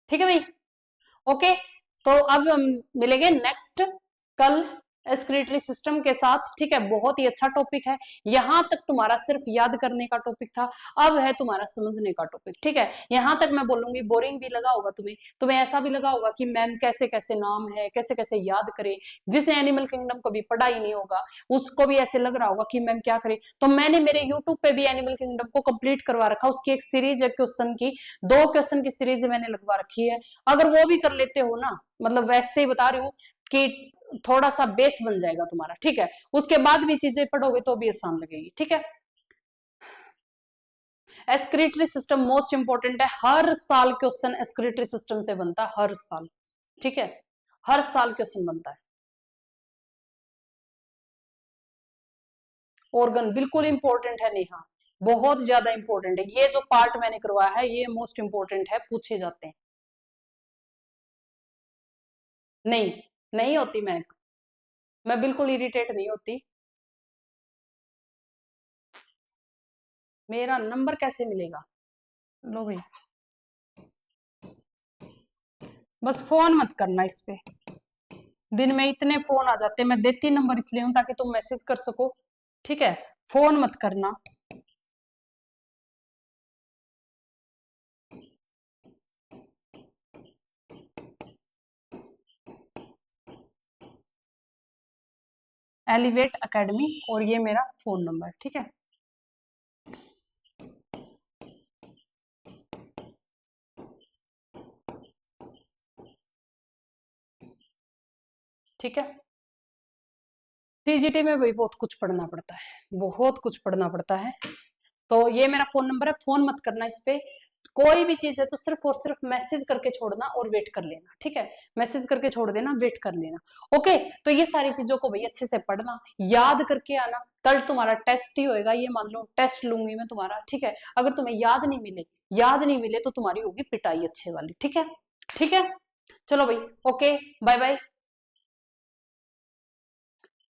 ठीक है भाई, ओके। तो अब हम मिलेंगे नेक्स्ट कल एक्सक्रीटरी सिस्टम के साथ, ठीक है। बहुत ही अच्छा टॉपिक है, यहां तक तुम्हारा सिर्फ याद करने का टॉपिक था, अब है तुम्हारा समझने का टॉपिक, ठीक है। यहां तक मैं बोलूंगी, बोरिंग भी लगा होगा तुम्हें, तुम्हें ऐसा भी लगा होगा कि मैम कैसे कैसे नाम है, कैसे कैसे याद करे, जिसने एनिमल किंगडम कभी पढ़ा ही नहीं होगा उसको भी ऐसे लग रहा होगा कि मैम क्या करे। तो मैंने मेरे यूट्यूब पे भी एनिमल किंगडम को कंप्लीट करवा रखा, उसकी एक सीरीज है क्वेश्चन की, 2 क्वेश्चन की सीरीज मैंने लगवा रखी है। अगर वो भी कर लेते हो ना, मतलब वैसे ही बता रही हूँ कि थोड़ा सा बेस बन जाएगा तुम्हारा, ठीक है। उसके बाद भी चीजें पढ़ोगे तो भी आसान लगेगी, ठीक है। एस्क्रिटरी सिस्टम मोस्ट इंपोर्टेंट है, हर साल क्वेश्चन एस्क्रिटरी सिस्टम से बनता है, हर साल, ठीक है, हर साल क्वेश्चन बनता है। ऑर्गन बिल्कुल इंपॉर्टेंट है नेहा, बहुत ज्यादा इंपॉर्टेंट है, ये जो पार्ट मैंने करवाया है ये मोस्ट इंपॉर्टेंट है, पूछे जाते हैं। नहीं, नहीं होती मैं बिल्कुल इरिटेट नहीं होती। मेरा नंबर कैसे मिलेगा? लो भाई, बस फोन मत करना इस पे, दिन में इतने फोन आ जाते हैं, मैं देती नंबर इसलिए हूं ताकि तुम मैसेज कर सको, ठीक है, फोन मत करना। एलिवेट एकेडमी, और ये मेरा फोन नंबर, ठीक है। ठीक है, टीजीटी में भी बहुत कुछ पढ़ना पड़ता है, बहुत कुछ पढ़ना पड़ता है। तो ये मेरा फोन नंबर है, फोन मत करना इस पे। कोई भी चीज है तो सिर्फ और सिर्फ मैसेज करके छोड़ना और वेट कर लेना, ठीक है। मैसेज करके छोड़ देना, वेट कर लेना। ओके, तो ये सारी चीजों को भाई अच्छे से पढ़ना, याद करके आना। कल तुम्हारा टेस्ट ही होएगा, ये मान लो टेस्ट लूंगी मैं तुम्हारा, ठीक है। अगर तुम्हें याद नहीं मिले तो तुम्हारी होगी पिटाई अच्छे वाली, ठीक है। ठीक है, चलो भाई, ओके, बाय बाय।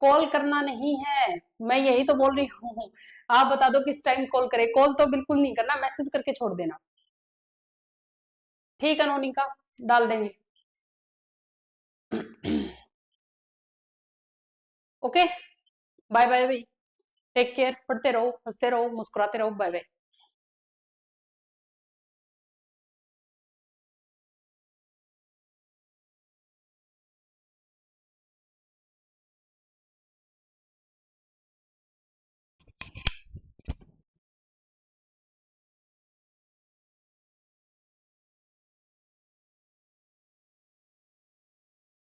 कॉल करना नहीं है, मैं यही तो बोल रही हूँ। आप बता दो किस टाइम कॉल करे, कॉल तो बिल्कुल नहीं करना, मैसेज करके छोड़ देना। ठीक है नोनिका, डाल देंगे। ओके, बाय बाय भाई, टेक केयर, पढ़ते रहो, हंसते रहो, मुस्कुराते रहो, बाय बाय।